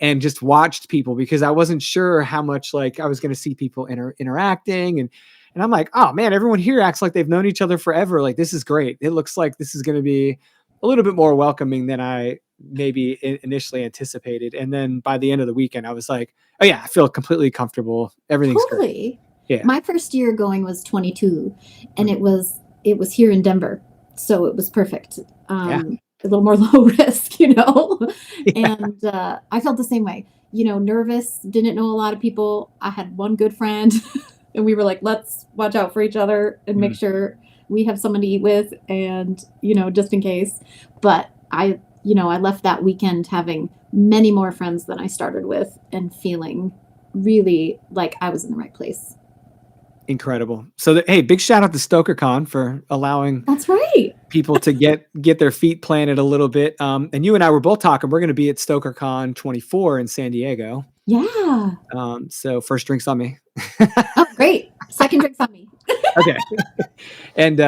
[SPEAKER 1] and just watched people because I wasn't sure how much like I was going to see people interacting, and I'm like, oh man, everyone here acts like they've known each other forever. Like, this is great. It looks like this is going to be a little bit more welcoming than I maybe initially anticipated. And then by the end of the weekend, I was like, oh yeah, I feel completely comfortable. Everything's great.
[SPEAKER 2] Totally.
[SPEAKER 1] Yeah.
[SPEAKER 2] My first year going was 22, and
[SPEAKER 1] Mhm.
[SPEAKER 2] it was here in Denver, so it was perfect.
[SPEAKER 1] Yeah.
[SPEAKER 2] A little more low risk, you know,
[SPEAKER 1] Yeah.
[SPEAKER 2] and I felt the same way. You know, nervous, didn't know a lot of people. I had one good friend, and we were like, let's watch out for each other and make
[SPEAKER 1] Mhm.
[SPEAKER 2] sure we have someone to eat with, and you know, just in case. But you know, I left that weekend having many more friends than I started with, and feeling really like I was in the right place.
[SPEAKER 1] Incredible. So, hey, big shout out to StokerCon for allowing
[SPEAKER 2] That's right.
[SPEAKER 1] people to get their feet planted a little bit. And you and I were both talking. We're going to be at StokerCon 24 in San Diego.
[SPEAKER 2] Yeah.
[SPEAKER 1] So first drinks on me.
[SPEAKER 2] Oh, great. Second drink's on me.
[SPEAKER 1] Okay. And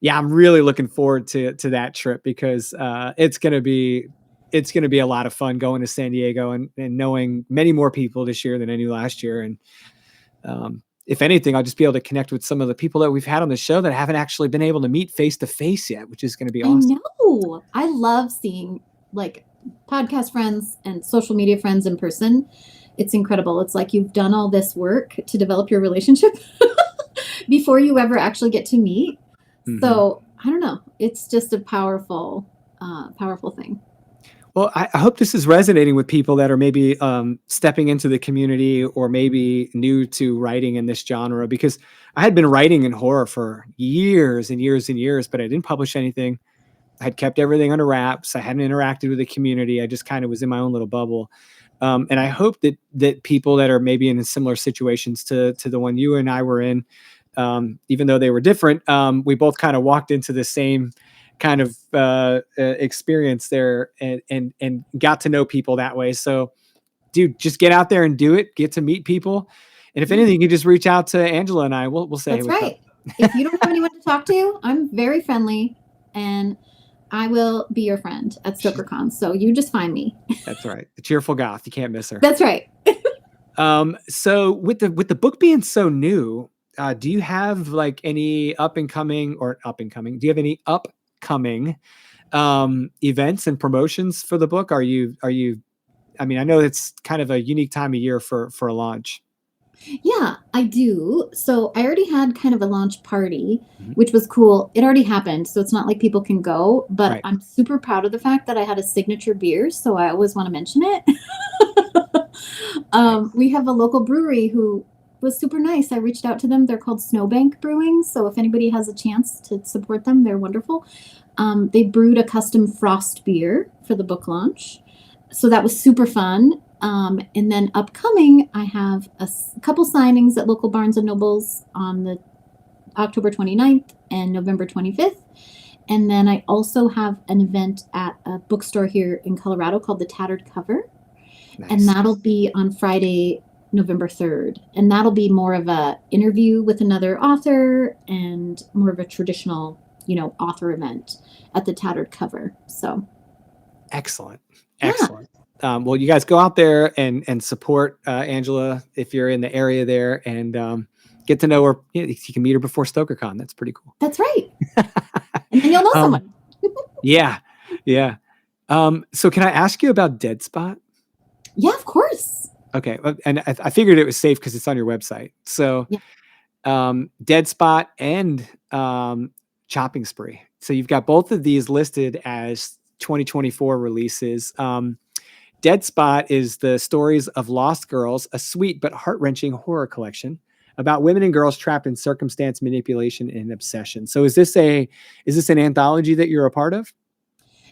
[SPEAKER 1] yeah, I'm really looking forward to that trip because it's gonna be a lot of fun going to San Diego and knowing many more people this year than I knew last year. And if anything, I'll just be able to connect with some of the people that we've had on the show that haven't actually been able to meet face to face yet, which is going to be
[SPEAKER 2] I
[SPEAKER 1] awesome.
[SPEAKER 2] know. I love seeing like podcast friends and social media friends in person. It's incredible. It's like you've done all this work to develop your relationship before you ever actually get to meet.
[SPEAKER 1] Hmm.
[SPEAKER 2] So I don't know. It's just a powerful, powerful thing.
[SPEAKER 1] Well, I hope this is resonating with people that are maybe stepping into the community or maybe new to writing in this genre, because I had been writing in horror for years and years and years, but I didn't publish anything. I had kept everything under wraps. I hadn't interacted with the community. I just kind of was in my own little bubble. And I hope that people that are maybe in similar situations to the one you and I were in, even though they were different, we both kind of walked into the same kind of experience there and got to know people that way. So, dude, just get out there and do it. Get to meet people, and if
[SPEAKER 2] Yeah,
[SPEAKER 1] anything, you can just reach out to Angela and I. We'll say hey,
[SPEAKER 2] that's
[SPEAKER 1] what's up.
[SPEAKER 2] right. If you don't have anyone to talk to, I'm very friendly, and I will be your friend at
[SPEAKER 1] She's
[SPEAKER 2] StokerCon. So you just find me.
[SPEAKER 1] That's right, the cheerful goth. You can't miss her.
[SPEAKER 2] That's right.
[SPEAKER 1] So with the book being so new, do you have like any up and coming? Do you have any upcoming events and promotions for the book? Are you? I mean, I know it's kind of a unique time of year for a launch.
[SPEAKER 2] Yeah, I do. So I already had kind of a launch party,
[SPEAKER 1] Mhm.
[SPEAKER 2] which was cool. It already happened, so it's not like people can go, but
[SPEAKER 1] Right.
[SPEAKER 2] I'm super proud of the fact that I had a signature beer, so I always want to mention it.
[SPEAKER 1] Nice.
[SPEAKER 2] We have a local brewery who was super nice. I reached out to them. They're called Snowbank Brewing, so if anybody has a chance to support them, they're wonderful. They brewed a custom frost beer for the book launch, so that was super fun. And then upcoming, I have couple signings at local Barnes and Nobles on the October 29th and November 25th. And then I also have an event at a bookstore here in Colorado called the Tattered Cover, and
[SPEAKER 1] Nice.
[SPEAKER 2] that'll be on Friday, November 3rd. And that'll be more of a interview with another author and more of a traditional, you know, author event at the Tattered Cover. So,
[SPEAKER 1] Excellent.
[SPEAKER 2] yeah,
[SPEAKER 1] Excellent. Well, you guys go out there and support Angela if you're in the area there, and get to know her. You can meet her before StokerCon. That's pretty cool.
[SPEAKER 2] that's right. And then you'll know
[SPEAKER 1] um,
[SPEAKER 2] someone.
[SPEAKER 1] yeah, yeah. So can I ask you about Dead Spot?
[SPEAKER 2] Yeah, of course.
[SPEAKER 1] Okay, and I figured it was safe because it's on your website. So,
[SPEAKER 2] Yeah.
[SPEAKER 1] Dead Spot and Chopping Spree. So you've got both of these listed as 2024 releases. Dead Spot is the stories of lost girls, a sweet but heart-wrenching horror collection about women and girls trapped in circumstance, manipulation, and obsession. So is this an anthology that you're a part of?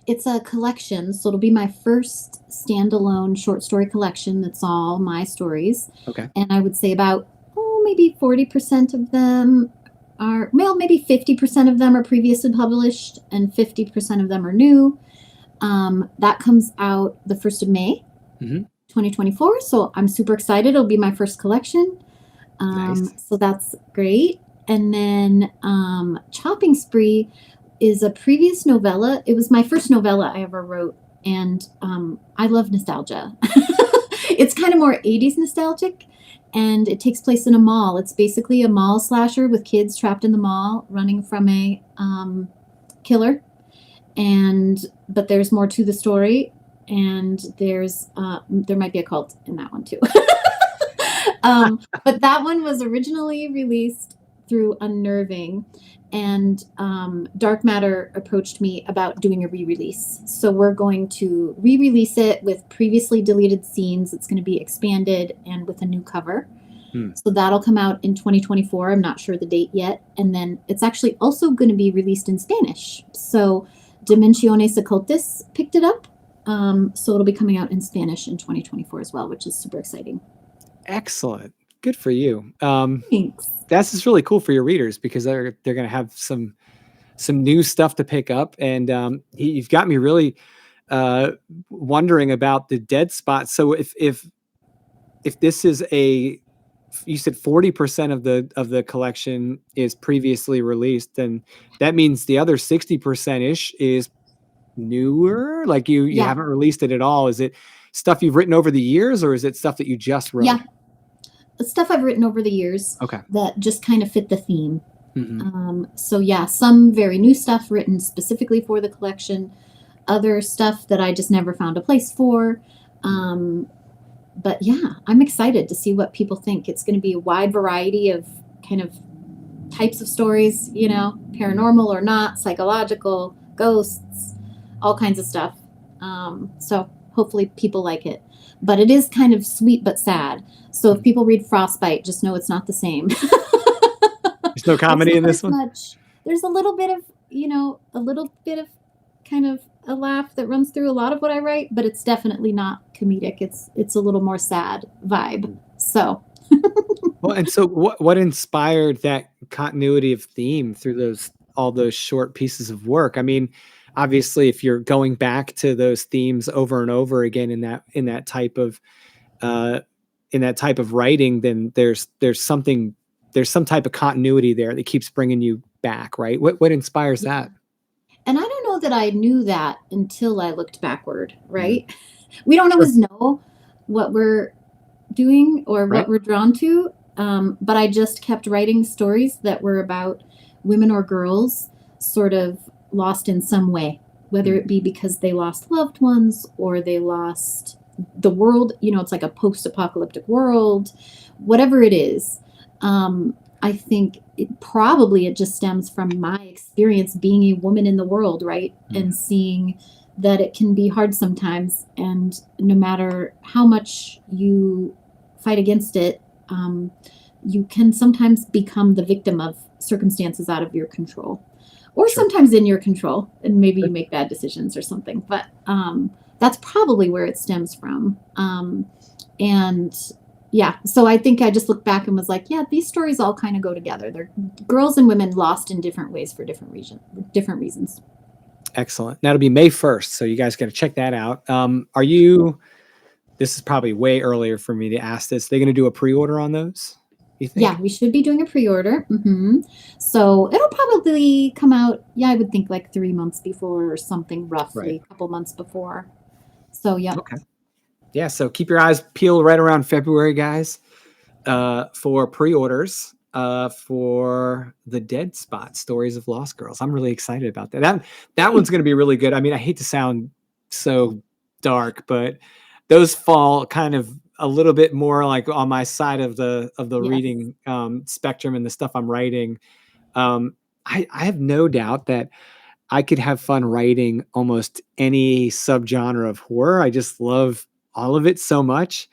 [SPEAKER 2] It's a collection, so it'll be my first standalone short story collection that's all my stories.
[SPEAKER 1] Okay.
[SPEAKER 2] And I would say about, oh, maybe 40% of them are, well, maybe 50% of them are previously published and 50% of them are new. That comes out the 1st of May,
[SPEAKER 1] Hmm.
[SPEAKER 2] 2024. So I'm super excited. It'll be my first collection.
[SPEAKER 1] Nice.
[SPEAKER 2] So that's great. And then Chopping Spree is a previous novella. It was my first novella I ever wrote, and I love nostalgia. It's kind of more 80s nostalgic, and it takes place in a mall. It's basically a mall slasher with kids trapped in the mall running from a killer. And but there's more to the story, and there might be a cult in that one too. But that one was originally released through Unnerving, and Dark Matter approached me about doing a re-release. So we're going to re-release it with previously deleted scenes. It's going to be expanded and with a new cover.
[SPEAKER 1] Hmm.
[SPEAKER 2] So that'll come out in 2024. I'm not sure the date yet. And then it's actually also going to be released in Spanish. So Dimensiones Occultas picked it up. So it'll be coming out in Spanish in 2024 as well, which is super exciting.
[SPEAKER 1] Excellent. Good for you.
[SPEAKER 2] Thanks.
[SPEAKER 1] That's just really cool for your readers because they're going to have some new stuff to pick up, and you've got me really wondering about the dead spot. So if this is you said 40% of the collection is previously released, then that means the other 60% ish is newer. Like you haven't released it at all. Is it stuff you've written over the years, or is it stuff that you just wrote?
[SPEAKER 2] Yeah, stuff I've written over the years.
[SPEAKER 1] Okay.
[SPEAKER 2] That just kind of fit the theme.
[SPEAKER 1] Mm-hmm.
[SPEAKER 2] So yeah, some very new stuff written specifically for the collection, other stuff that I just never found a place for. But yeah, I'm excited to see what people think. It's going to be a wide variety of kind of types of stories, paranormal or not, psychological, ghosts, all kinds of stuff. So hopefully people like it. But it is kind of sweet but sad. So if people read Frostbite, just know it's not the same.
[SPEAKER 1] There's no comedy in this one?
[SPEAKER 2] There's a little bit of, kind of a laugh that runs through a lot of what I write, but it's definitely not comedic. It's a little more sad vibe. So.
[SPEAKER 1] Well, and so what inspired that continuity of theme through all those short pieces of work? I mean, obviously, if you're going back to those themes over and over again in that type of writing, then there's some type of continuity there that keeps bringing you back, right? What inspires that?
[SPEAKER 2] And I don't know that I knew that until I looked backward, right? Mm-hmm. We don't always know what we're doing or what we're drawn to. But I just kept writing stories that were about women or girls sort of lost in some way, whether it be because they lost loved ones or they lost the world. It's like a post-apocalyptic world, whatever it is. I think it just stems from my experience being a woman in the world, right? And seeing that it can be hard sometimes. And no matter how much you fight against it, you can sometimes become the victim of circumstances out of your control, or sometimes in your control, and maybe you make bad decisions or something. But that's probably where it stems from. And yeah, so I think I just looked back and was like, yeah, these stories all kind of go together. They're girls and women lost in different ways for different reasons.
[SPEAKER 1] Excellent. That'll be May 1st, so you guys got to check that out. This is probably way earlier for me to ask this. They're going to do a pre-order on those? You think?
[SPEAKER 2] Yeah, we should be doing a pre-order. Mm-hmm. So it'll probably come out, I would think like 3 months before or something, roughly, a couple months before. So, yeah.
[SPEAKER 1] Okay. Yeah, so keep your eyes peeled right around February, guys, for pre-orders for The Dead Spot, Stories of Lost Girls. I'm really excited about that. That one's going to be really good. I mean, I hate to sound so dark, but those fall kind of a little bit more like on my side of the reading spectrum and the stuff I'm writing. I have no doubt that I could have fun writing almost any subgenre of horror. I just love all of it so much.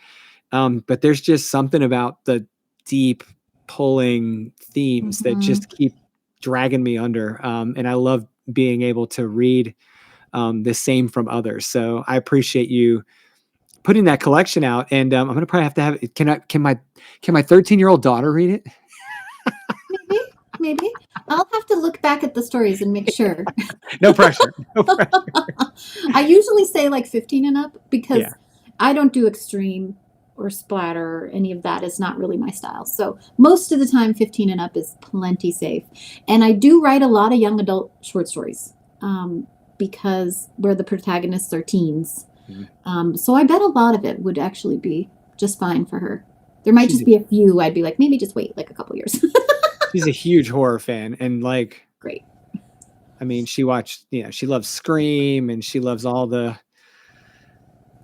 [SPEAKER 1] But there's just something about the deep pulling themes that just keep dragging me under. And I love being able to read the same from others. So I appreciate you putting that collection out. And I'm going to probably have to have it. Can my 13-year-old daughter read it?
[SPEAKER 2] Maybe. I'll have to look back at the stories and make sure.
[SPEAKER 1] No pressure.
[SPEAKER 2] I usually say like 15 and up because I don't do extreme or splatter or any of that. Is not really my style. So most of the time 15 and up is plenty safe. And I do write a lot of young adult short stories because where the protagonists are teens. So I bet a lot of it would actually be just fine for her. There might just be a few I'd be like, maybe just wait like a couple years.
[SPEAKER 1] She's a huge horror fan, and like,
[SPEAKER 2] great.
[SPEAKER 1] I mean, she loves Scream, and she loves all the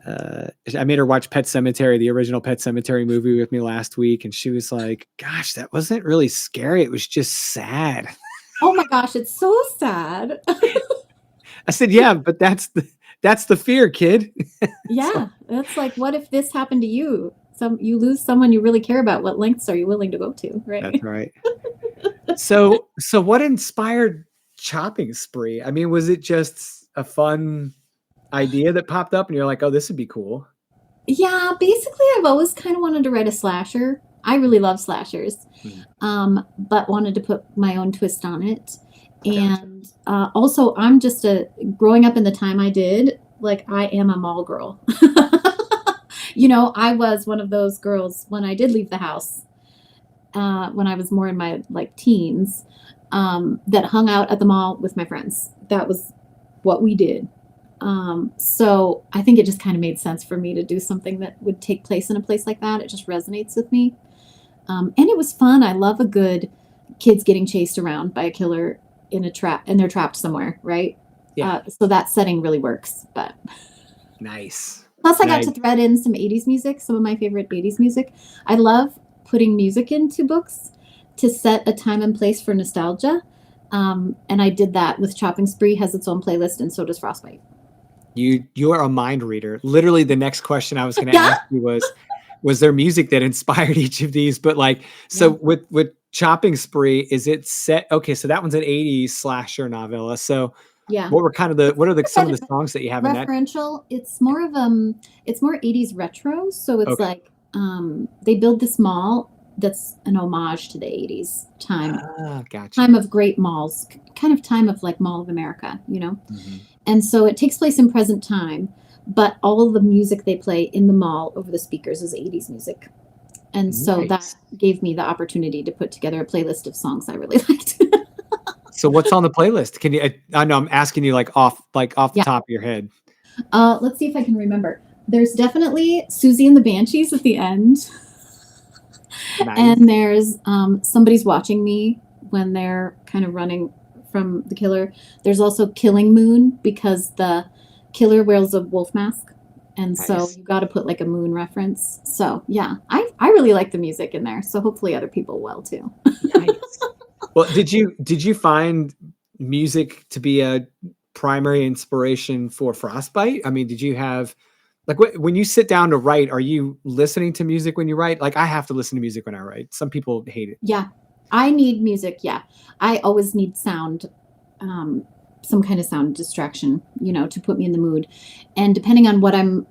[SPEAKER 1] I made her watch Pet Cemetery, the original Pet Cemetery movie with me last week, and she was like, "Gosh, that wasn't really scary. It was just sad."
[SPEAKER 2] Oh my gosh, it's so sad.
[SPEAKER 1] I said, "Yeah, but that's the fear, kid." So
[SPEAKER 2] Yeah, it's like, what if this happened to you? You lose someone you really care about. What lengths are you willing to go to,
[SPEAKER 1] that's
[SPEAKER 2] right?
[SPEAKER 1] right. So what inspired Chopping Spree? I mean, was it just a fun idea that popped up and you're like, "Oh, this would be cool."
[SPEAKER 2] Yeah, basically, I've always kind of wanted to write a slasher. I really love slashers,
[SPEAKER 1] Hmm,
[SPEAKER 2] but wanted to put my own twist on it.
[SPEAKER 1] gotcha.
[SPEAKER 2] And also, I'm just growing up in the time I did, like, I am a mall girl. I was one of those girls when I did leave the house, when I was more in my like teens, that hung out at the mall with my friends. That was what we did. So I think it just kind of made sense for me to do something that would take place in a place like that. It just resonates with me. And it was fun. I love a good kids getting chased around by a killer in a trap and they're trapped somewhere, right?
[SPEAKER 1] Yeah,
[SPEAKER 2] So that setting really works. But
[SPEAKER 1] nice.
[SPEAKER 2] plus, I got
[SPEAKER 1] Nice.
[SPEAKER 2] to thread in some 80s music, some of my favorite 80s music. I love putting music into books to set a time and place for nostalgia. And I did that with Chopping Spree, has its own playlist, and so does Frostbite.
[SPEAKER 1] You are a mind reader. Literally, the next question I was gonna
[SPEAKER 2] Yeah.
[SPEAKER 1] ask you was there music that inspired each of these? But, like, so
[SPEAKER 2] Yeah.
[SPEAKER 1] with Chopping Spree, is it set okay, so that one's an '80s slasher novella. So
[SPEAKER 2] Yeah.
[SPEAKER 1] what are the some of the
[SPEAKER 2] Red-
[SPEAKER 1] songs that you have in that?
[SPEAKER 2] Referential. It's more 80s retro. So it's
[SPEAKER 1] Okay.
[SPEAKER 2] like they build this mall that's an homage to the 80s
[SPEAKER 1] Ah, gotcha.
[SPEAKER 2] time of great malls, kind of time of like Mall of America.
[SPEAKER 1] Mhm.
[SPEAKER 2] And so it takes place in present time, but all of the music they play in the mall over the speakers is 80s music. And so that
[SPEAKER 1] Nice.
[SPEAKER 2] gave me the opportunity to put together a playlist of songs I really liked.
[SPEAKER 1] So what's on the playlist? Can you I know I'm asking you, like, off the
[SPEAKER 2] Yeah.
[SPEAKER 1] top of your head.
[SPEAKER 2] Let's see if I can remember. There's definitely Susie and the Banshees at the end.
[SPEAKER 1] Nice.
[SPEAKER 2] And there's Somebody's Watching Me when they're kind of running from the killer. There's also Killing Moon because the killer wears a wolf mask. And so
[SPEAKER 1] Nice.
[SPEAKER 2] you got to put like a moon reference. So yeah, I really like the music in there. So hopefully other people will too.
[SPEAKER 1] Nice. Well, did you find music to be a primary inspiration for Frostbite? I mean, did you have like when you sit down to write, are you listening to music when you write? Like I have to listen to music when I write. Some people hate it.
[SPEAKER 2] Yeah, I need music. Yeah, I always need sound, um, some kind of sound distraction, to put me in the mood. And depending on what I'm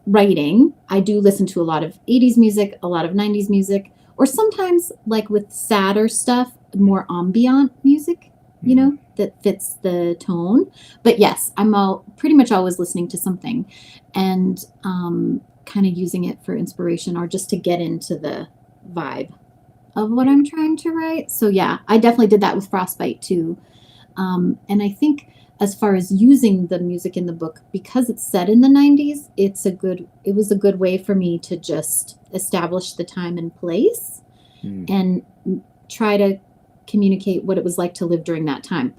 [SPEAKER 2] writing, I do listen to a lot of 80s music, a lot of 90s music, or sometimes, like with sadder stuff, more ambient music,
[SPEAKER 1] Mhm.
[SPEAKER 2] that fits the tone. But yes, I'm pretty much always listening to something and kind of using it for inspiration or just to get into the vibe of what I'm trying to write. So yeah, I definitely did that with Frostbite too. And I think as far as using the music in the book, because it's set in the 90s, it was a good way for me to just establish the time and place
[SPEAKER 1] Mm.
[SPEAKER 2] and try to communicate what it was like to live during that time.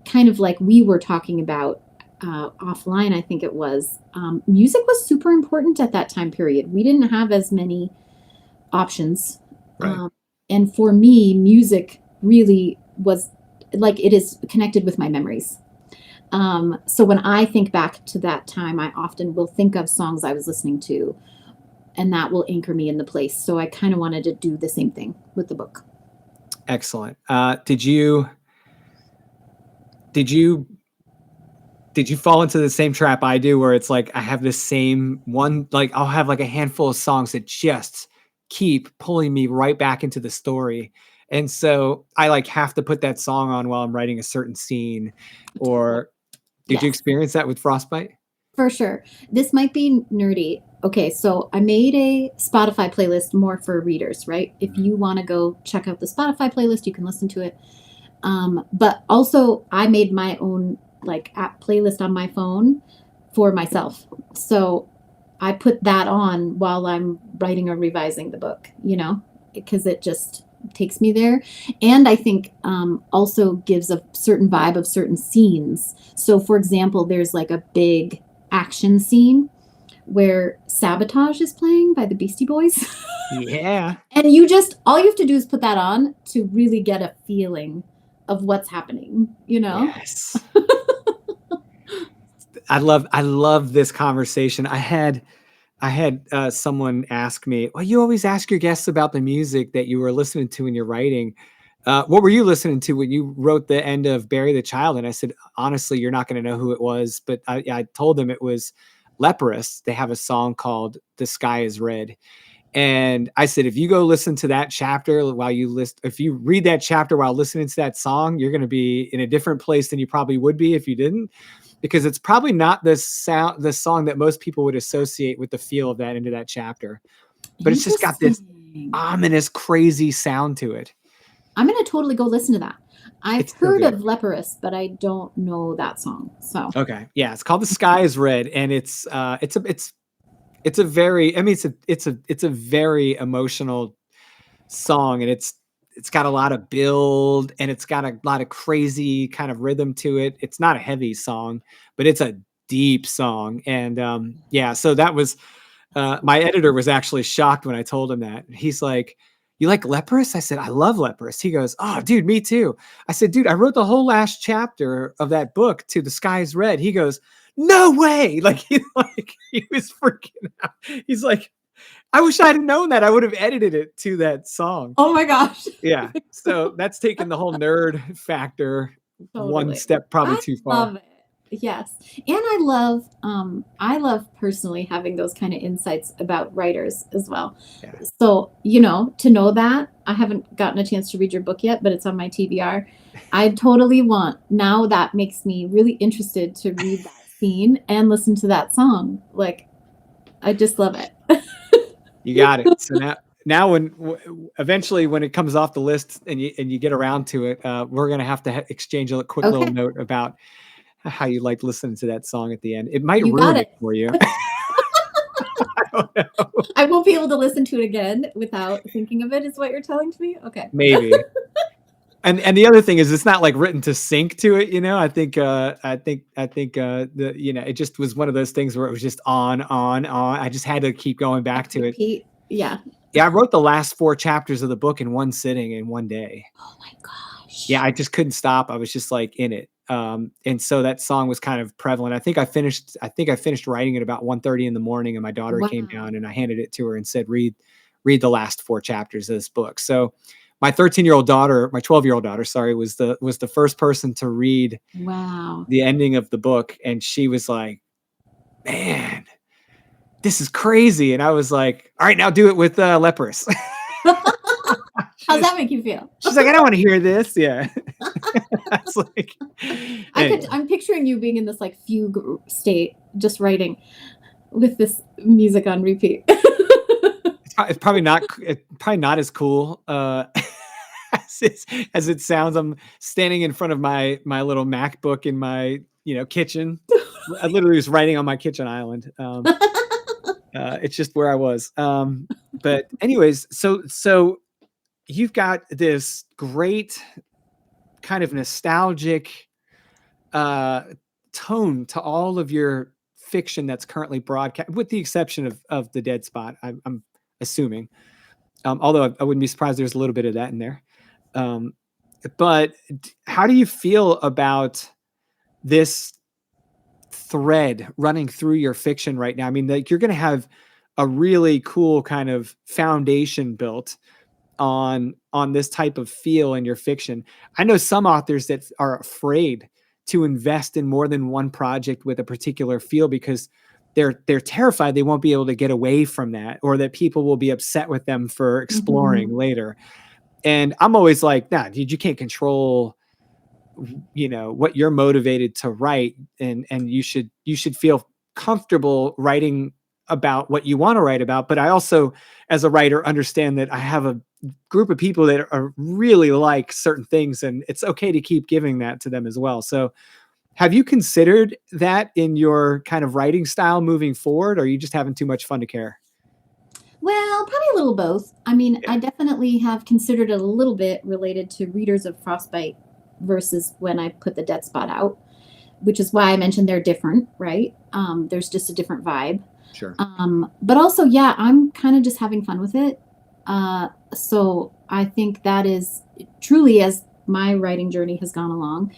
[SPEAKER 2] Kind of like we were talking about offline, I think it was. Music was super important at that time period. We didn't have as many options.
[SPEAKER 1] Right.
[SPEAKER 2] Um, and for me, music really was like it is connected with my memories. So when I think back to that time, I often will think of songs I was listening to, and that will anchor me in the place. So I kind of wanted to do the same thing with the book.
[SPEAKER 1] Excellent. Did you did you fall into the same trap I do where it's like I have this same one, like I'll have like a handful of songs that just keep pulling me right back into the story. And so I like have to put that song on while I'm writing a certain scene.
[SPEAKER 2] Totally.
[SPEAKER 1] Or did you
[SPEAKER 2] Yes,
[SPEAKER 1] experience that with Frostbite?
[SPEAKER 2] for sure. This might be nerdy. Okay, so I made a Spotify playlist more for readers, right? If
[SPEAKER 1] Mhm.
[SPEAKER 2] you want to go check out the Spotify playlist, you can listen to it. But also, I made my own like app playlist on my phone for myself. So I put that on while I'm writing or revising the book, because it just takes me there. And I think also gives a certain vibe of certain scenes. So, for example, there's like a big action scene where Sabotage is playing by the Beastie Boys.
[SPEAKER 1] Yeah.
[SPEAKER 2] And all you have to do is put that on to really get a feeling of what's happening, you know?
[SPEAKER 1] Yes. I love this conversation. I had someone ask me, "Well, you always ask your guests about the music that you were listening to when you're writing. What were you listening to when you wrote the end of Bury the Child?" And I said, "Honestly, you're not going to know who it was." But I told them it was Leprous. They have a song called "The Sky Is Red." And I said, if you go listen to that chapter while you if you read that chapter while listening to that song, you're going to be in a different place than you probably would be if you didn't, because it's probably not the song that most people would associate with the feel of that into that chapter. But it's just got this
[SPEAKER 2] Interesting.
[SPEAKER 1] ominous, crazy sound to it.
[SPEAKER 2] I'm gonna totally go listen to that. I've
[SPEAKER 1] It's so
[SPEAKER 2] heard
[SPEAKER 1] good.
[SPEAKER 2] of Leprous, but I don't know that song. So
[SPEAKER 1] Okay. Yeah. It's called The Sky is Red. And it's a very, I mean, it's a very emotional song, and it's got a lot of build, and it's got a lot of crazy kind of rhythm to it. It's not a heavy song, but it's a deep song. And yeah, so that was my editor was actually shocked when I told him that. He's like, "You like Leprous?" I said, "I love Leprous." He goes, "Oh, dude, me too." I said, "Dude, I wrote the whole last chapter of that book to The Sky's Red." He goes, "No way!" He was freaking out. He's like, "I wish I'd have known that. I would have edited it to that song."
[SPEAKER 2] oh my gosh.
[SPEAKER 1] Yeah. So that's taken the whole nerd factor one
[SPEAKER 2] Totally.
[SPEAKER 1] step probably
[SPEAKER 2] I
[SPEAKER 1] too far.
[SPEAKER 2] love it. Yes. And I love personally having those kind of insights about writers as well.
[SPEAKER 1] Yeah.
[SPEAKER 2] So, to know that, I haven't gotten a chance to read your book yet, but it's on my TBR. I totally want. Now that makes me really interested to read that scene and listen to that song. Like, I just love it.
[SPEAKER 1] You got it. So now when eventually when it comes off the list and you get around to it, we're gonna have to exchange a quick little
[SPEAKER 2] Okay.
[SPEAKER 1] note about how you like listening to that song at the end. It might
[SPEAKER 2] You got
[SPEAKER 1] ruin
[SPEAKER 2] it.
[SPEAKER 1] it for you. I don't know.
[SPEAKER 2] I won't be able to listen to it again without thinking of it, is what you're telling to me? Okay.
[SPEAKER 1] Maybe. And the other thing is it's not like written to sync to it, you know. I think it just was one of those things where it was just on. I just had to keep going back to it.
[SPEAKER 2] Repeat. Yeah.
[SPEAKER 1] Yeah, I wrote the last 4 chapters of the book in one sitting in one day.
[SPEAKER 2] Oh my
[SPEAKER 1] Yeah,
[SPEAKER 2] gosh.
[SPEAKER 1] I just couldn't stop. I was just like in it. And so that song was kind of prevalent. I think I finished writing it about 1:30 in the morning, and my daughter came
[SPEAKER 2] Wow.
[SPEAKER 1] down and I handed it to her and said, read the last 4 chapters of this book. So my 13-year-old daughter, my 12-year-old daughter, sorry, was the first person to read
[SPEAKER 2] Wow.
[SPEAKER 1] the ending of the book, and she was like, "Man, this is crazy." And I was like, "All right, now do it with Leprous."
[SPEAKER 2] How's
[SPEAKER 1] she's
[SPEAKER 2] that make you feel?
[SPEAKER 1] she's like, "I don't want to hear this." Yeah. I was like, anyway.
[SPEAKER 2] I'm picturing you being in this like fugue state, just writing with this music on repeat.
[SPEAKER 1] It's probably not as cool as it sounds. I'm standing in front of my little MacBook in my kitchen. I literally was writing on my kitchen island. It's just where I was. But anyways, so you've got this great kind of nostalgic uh, tone to all of your fiction that's currently broadcast, with the exception of the Dead Spot. I'm assuming. Although I wouldn't be surprised there's a little bit of that in there. Um, but how do you feel about this thread running through your fiction right now? I mean, like, you're going to have a really cool kind of foundation built on this type of feel in your fiction. I know some authors that are afraid to invest in more than one project with a particular feel because they're terrified they won't be able to get away from that, or that people will be upset with them for exploring
[SPEAKER 2] Mhm.
[SPEAKER 1] later. And I'm always like, nah, dude, you can't control what you're motivated to write, and you should feel comfortable writing about what you want to write about. But I also, as a writer, understand that I have a group of people that are really like certain things, and it's okay to keep giving that to them as well. So have you considered that in your kind of writing style moving forward, or are you just having too much fun to care?
[SPEAKER 2] Well, probably a little both. I mean,
[SPEAKER 1] Yeah.
[SPEAKER 2] I definitely have considered it a little bit related to readers of Frostbite versus when I put the Dead Spot out, which is why I mentioned they're different, right? There's just a different vibe.
[SPEAKER 1] Sure.
[SPEAKER 2] But also, yeah, I'm kind of just having fun with it. So I think that is truly, as my writing journey has gone along,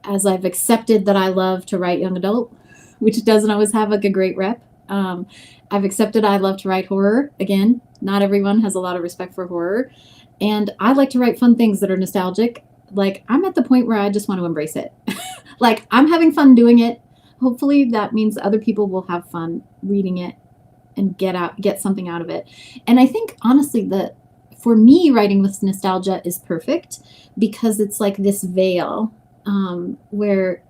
[SPEAKER 2] as I've accepted that I love to write young adult, which doesn't always have like a great rep. Um, I've accepted I love to write horror. Again, not everyone has a lot of respect for horror. And I like to write fun things that are nostalgic. Like, I'm at the point where I just want to embrace it. Like, I'm having fun doing it. Hopefully that means other people will have fun reading it and get something out of it. And I think honestly that for me, writing with nostalgia is perfect because it's like this veil, where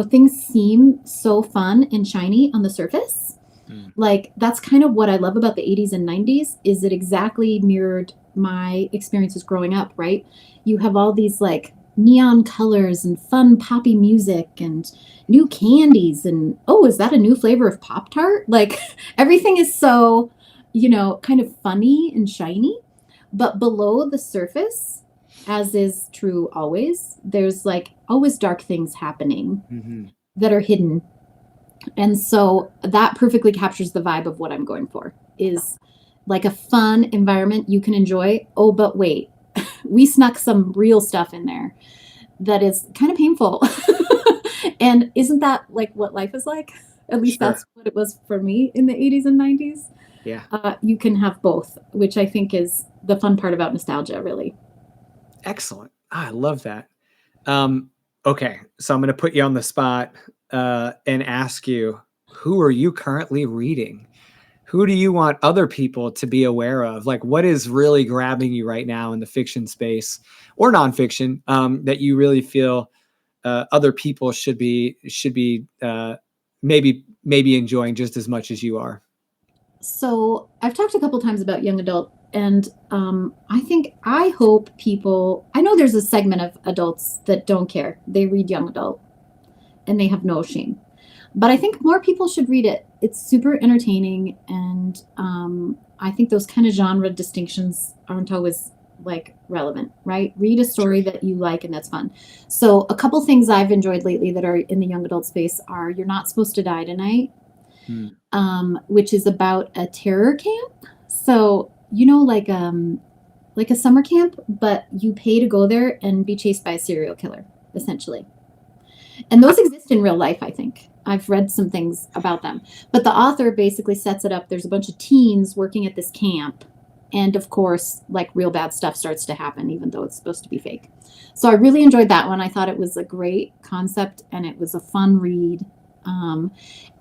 [SPEAKER 2] things seem so fun and shiny on the surface.
[SPEAKER 1] Mm.
[SPEAKER 2] Like, that's kind of what I love about the 80s and 90s, is it exactly mirrored my experiences growing up, right? You have all these like neon colors and fun poppy music and new candies, and oh, is that a new flavor of Pop Tart? Like, everything is so, kind of funny and shiny. But below the surface, as is true always, there's like always dark things happening
[SPEAKER 1] Hmm.
[SPEAKER 2] that are hidden. And so that perfectly captures the vibe of what I'm going for, is like a fun environment you can enjoy. Oh, but wait, we snuck some real stuff in there that is kind of painful. And isn't that like what life is like? At least
[SPEAKER 1] Sure.
[SPEAKER 2] that's what it was for me in the 80s and 90s.
[SPEAKER 1] Yeah.
[SPEAKER 2] You can have both, which I think is the fun part about nostalgia, really.
[SPEAKER 1] Excellent. I love that. Um, okay, so I'm going to put you on the spot and ask you, who are you currently reading? Who do you want other people to be aware of? Like, what is really grabbing you right now in the fiction space or nonfiction, that you really feel other people should be maybe enjoying just as much as you are?
[SPEAKER 2] So I've talked a couple times about young adult, and I hope people. I know there's a segment of adults that don't care. They read young adult, and they have no shame. But I think more people should read it. It's super entertaining, and I think those kind of genre distinctions aren't always like relevant, right? Read a
[SPEAKER 1] Sure.
[SPEAKER 2] story that you like and that's fun. So a couple things I've enjoyed lately that are in the young adult space are You're Not Supposed to Die Tonight,
[SPEAKER 1] Hmm.
[SPEAKER 2] which is about a terror camp. So like a summer camp, but you pay to go there and be chased by a serial killer, essentially. And those exist in real life, I think. I've read some things about them. But the author basically sets it up. There's a bunch of teens working at this camp. And of course, like, real bad stuff starts to happen, even though it's supposed to be fake. So I really enjoyed that one. I thought it was a great concept and it was a fun read. Um,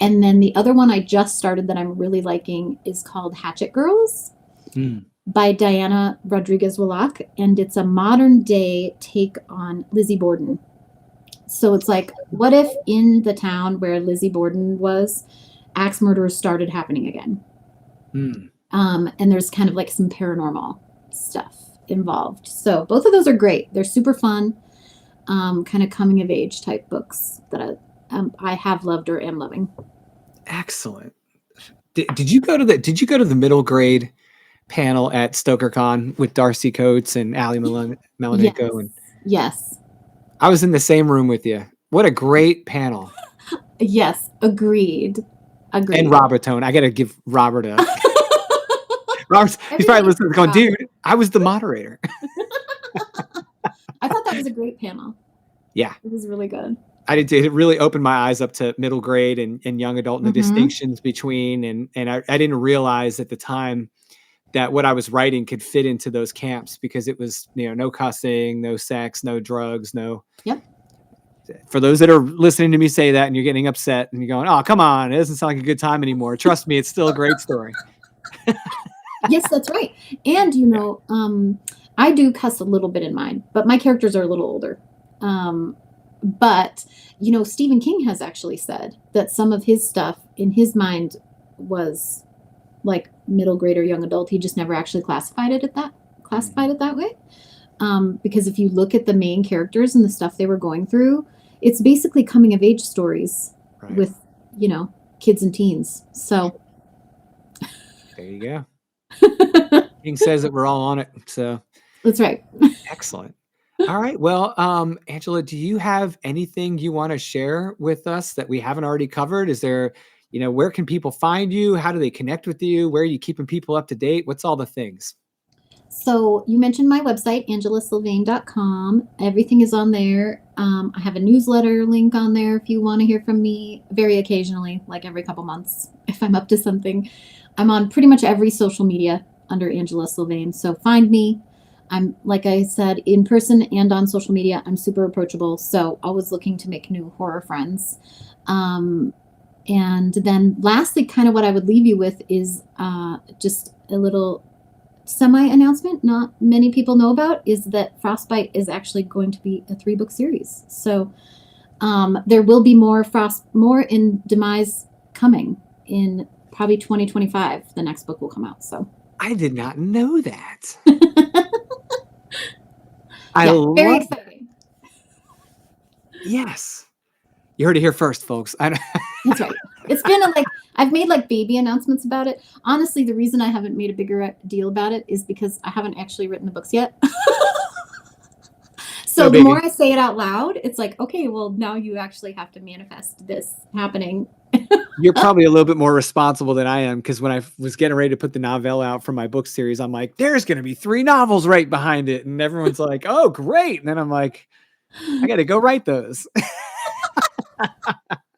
[SPEAKER 2] and then the other one I just started that I'm really liking is called Hatchet Girls
[SPEAKER 1] Hmm.
[SPEAKER 2] by Diana Rodriguez Wallach. And it's a modern day take on Lizzie Borden. So it's like, what if in the town where Lizzie Borden was, axe murders started happening again?
[SPEAKER 1] Hmm.
[SPEAKER 2] And there's kind of like some paranormal stuff involved. So both of those are great. They're super fun, kind of coming of age type books that I have loved or am loving.
[SPEAKER 1] Excellent. Did you go to the middle grade panel at StokerCon with Darcy Coates and Ali
[SPEAKER 2] Yes.
[SPEAKER 1] Melanenko? And
[SPEAKER 2] Yes.
[SPEAKER 1] I was in the same room with you. What a great panel.
[SPEAKER 2] Yes. Agreed.
[SPEAKER 1] And
[SPEAKER 2] Agreed.
[SPEAKER 1] Robertone. I got to give Robert a Robert. He's probably
[SPEAKER 2] Everybody
[SPEAKER 1] listening,
[SPEAKER 2] hates
[SPEAKER 1] going,
[SPEAKER 2] Robert.
[SPEAKER 1] dude, I was the moderator.
[SPEAKER 2] I thought that was a great panel.
[SPEAKER 1] Yeah,
[SPEAKER 2] It was really good.
[SPEAKER 1] I did. It really opened my eyes up to middle grade and young adult and the
[SPEAKER 2] Mm-hmm.
[SPEAKER 1] distinctions between. And I didn't realize at the time that what I was writing could fit into those camps because it was, no cussing, no sex, no drugs, no.
[SPEAKER 2] Yep.
[SPEAKER 1] For those that are listening to me say that and you're getting upset and you're going, oh, come on, it doesn't sound like a good time anymore. Trust me, it's still a great story.
[SPEAKER 2] Yes, that's right. And
[SPEAKER 1] Yeah.
[SPEAKER 2] I do cuss a little bit in mine, but my characters are a little older. But Stephen King has actually said that some of his stuff in his mind was like middle grade or young adult. He just never actually classified
[SPEAKER 1] Mhm.
[SPEAKER 2] it that way. Because if you look at the main characters and the stuff they were going through, it's basically coming of age stories
[SPEAKER 1] Right.
[SPEAKER 2] with kids and teens. So
[SPEAKER 1] There you go. King says that we're all on it. So
[SPEAKER 2] that's right.
[SPEAKER 1] excellent. All right. Well, Angela, do you have anything you want to share with us that we haven't already covered? Is there, where can people find you? How do they connect with you? Where are you keeping people up to date? What's all the things?
[SPEAKER 2] So you mentioned my website, angelasylvaine.com. Everything is on there. I have a newsletter link on there if you want to hear from me very occasionally, like every couple months, if I'm up to something. I'm on pretty much every social media under Angela Sylvaine. So find me. I'm, like I said, in person and on social media. I'm super approachable. So always looking to make new horror friends. And then lastly, kind of what I would leave you with is just a little semi-announcement not many people know about, is that Frostbite is actually going to be a 3-book series. So there will be more in Demise coming in probably 2025. The next book will come out. So
[SPEAKER 1] I did not know that.
[SPEAKER 2] Yeah, very exciting.
[SPEAKER 1] Yes. You heard it here first, folks.
[SPEAKER 2] That's right. It's been I've made like baby announcements about it. Honestly, the reason I haven't made a bigger deal about it is because I haven't actually written the books yet. So the more I say it out loud, it's like, okay, well, now you actually have to manifest this happening.
[SPEAKER 1] You're probably a little bit more responsible than I am, because when I was getting ready to put the novel out for my book series, I'm like, there's going to be 3 novels right behind it. And everyone's like, oh, great. And then I'm like, I got to go write those.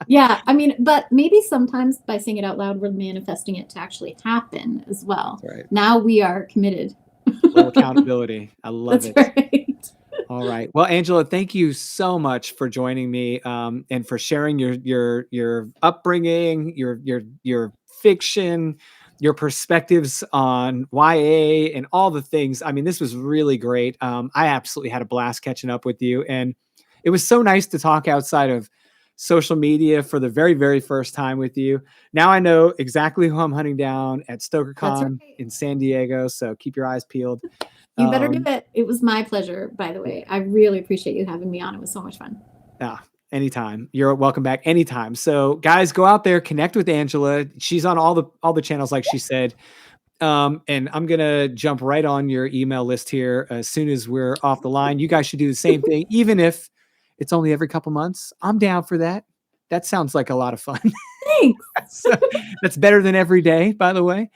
[SPEAKER 2] Yeah, I mean, but maybe sometimes by saying it out loud, we're manifesting it to actually happen as well.
[SPEAKER 1] Right.
[SPEAKER 2] Now we are committed.
[SPEAKER 1] A little accountability. I love it.
[SPEAKER 2] Right.
[SPEAKER 1] All right. Well, Angela, thank you so much for joining me, and for sharing your upbringing, your fiction, your perspectives on YA and all the things. I mean, this was really great. I absolutely had a blast catching up with you, and it was so nice to talk outside of social media for the very, very first time with you. Now I know exactly who I'm hunting down at StokerCon in San Diego. So keep your eyes peeled.
[SPEAKER 2] You better do it. It was my pleasure, by the way. I really appreciate you having me on. It was so much fun.
[SPEAKER 1] Anytime. You're welcome back anytime. So guys, go out there, connect with Angela. She's on all the channels, like she said. And I'm going to jump right on your email list here as soon as we're off the line. You guys should do the same thing, even if it's only every couple months. I'm down for that. That sounds like a lot of fun.
[SPEAKER 2] Thanks.
[SPEAKER 1] That's better than every day, by the way.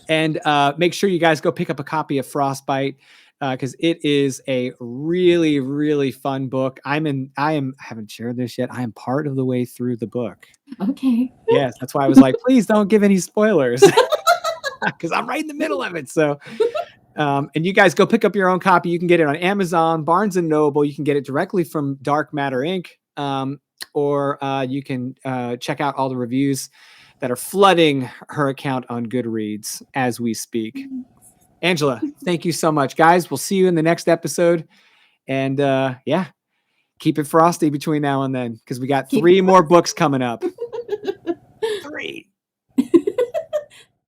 [SPEAKER 1] And make sure you guys go pick up a copy of Frostbite, because it is a really, really fun book. I haven't shared this yet. I am part of the way through the book.
[SPEAKER 2] Okay.
[SPEAKER 1] Yes, that's why I was like, please don't give any spoilers, because I'm right in the middle of it. So, and you guys go pick up your own copy. You can get it on Amazon, Barnes and Noble. You can get it directly from Dark Matter Inc., or you can check out all the reviews that are flooding her account on Goodreads as we speak. Angela, thank you so much, guys. We'll see you in the next episode. And keep it frosty between now and then, because we got 3 more books coming up. 3.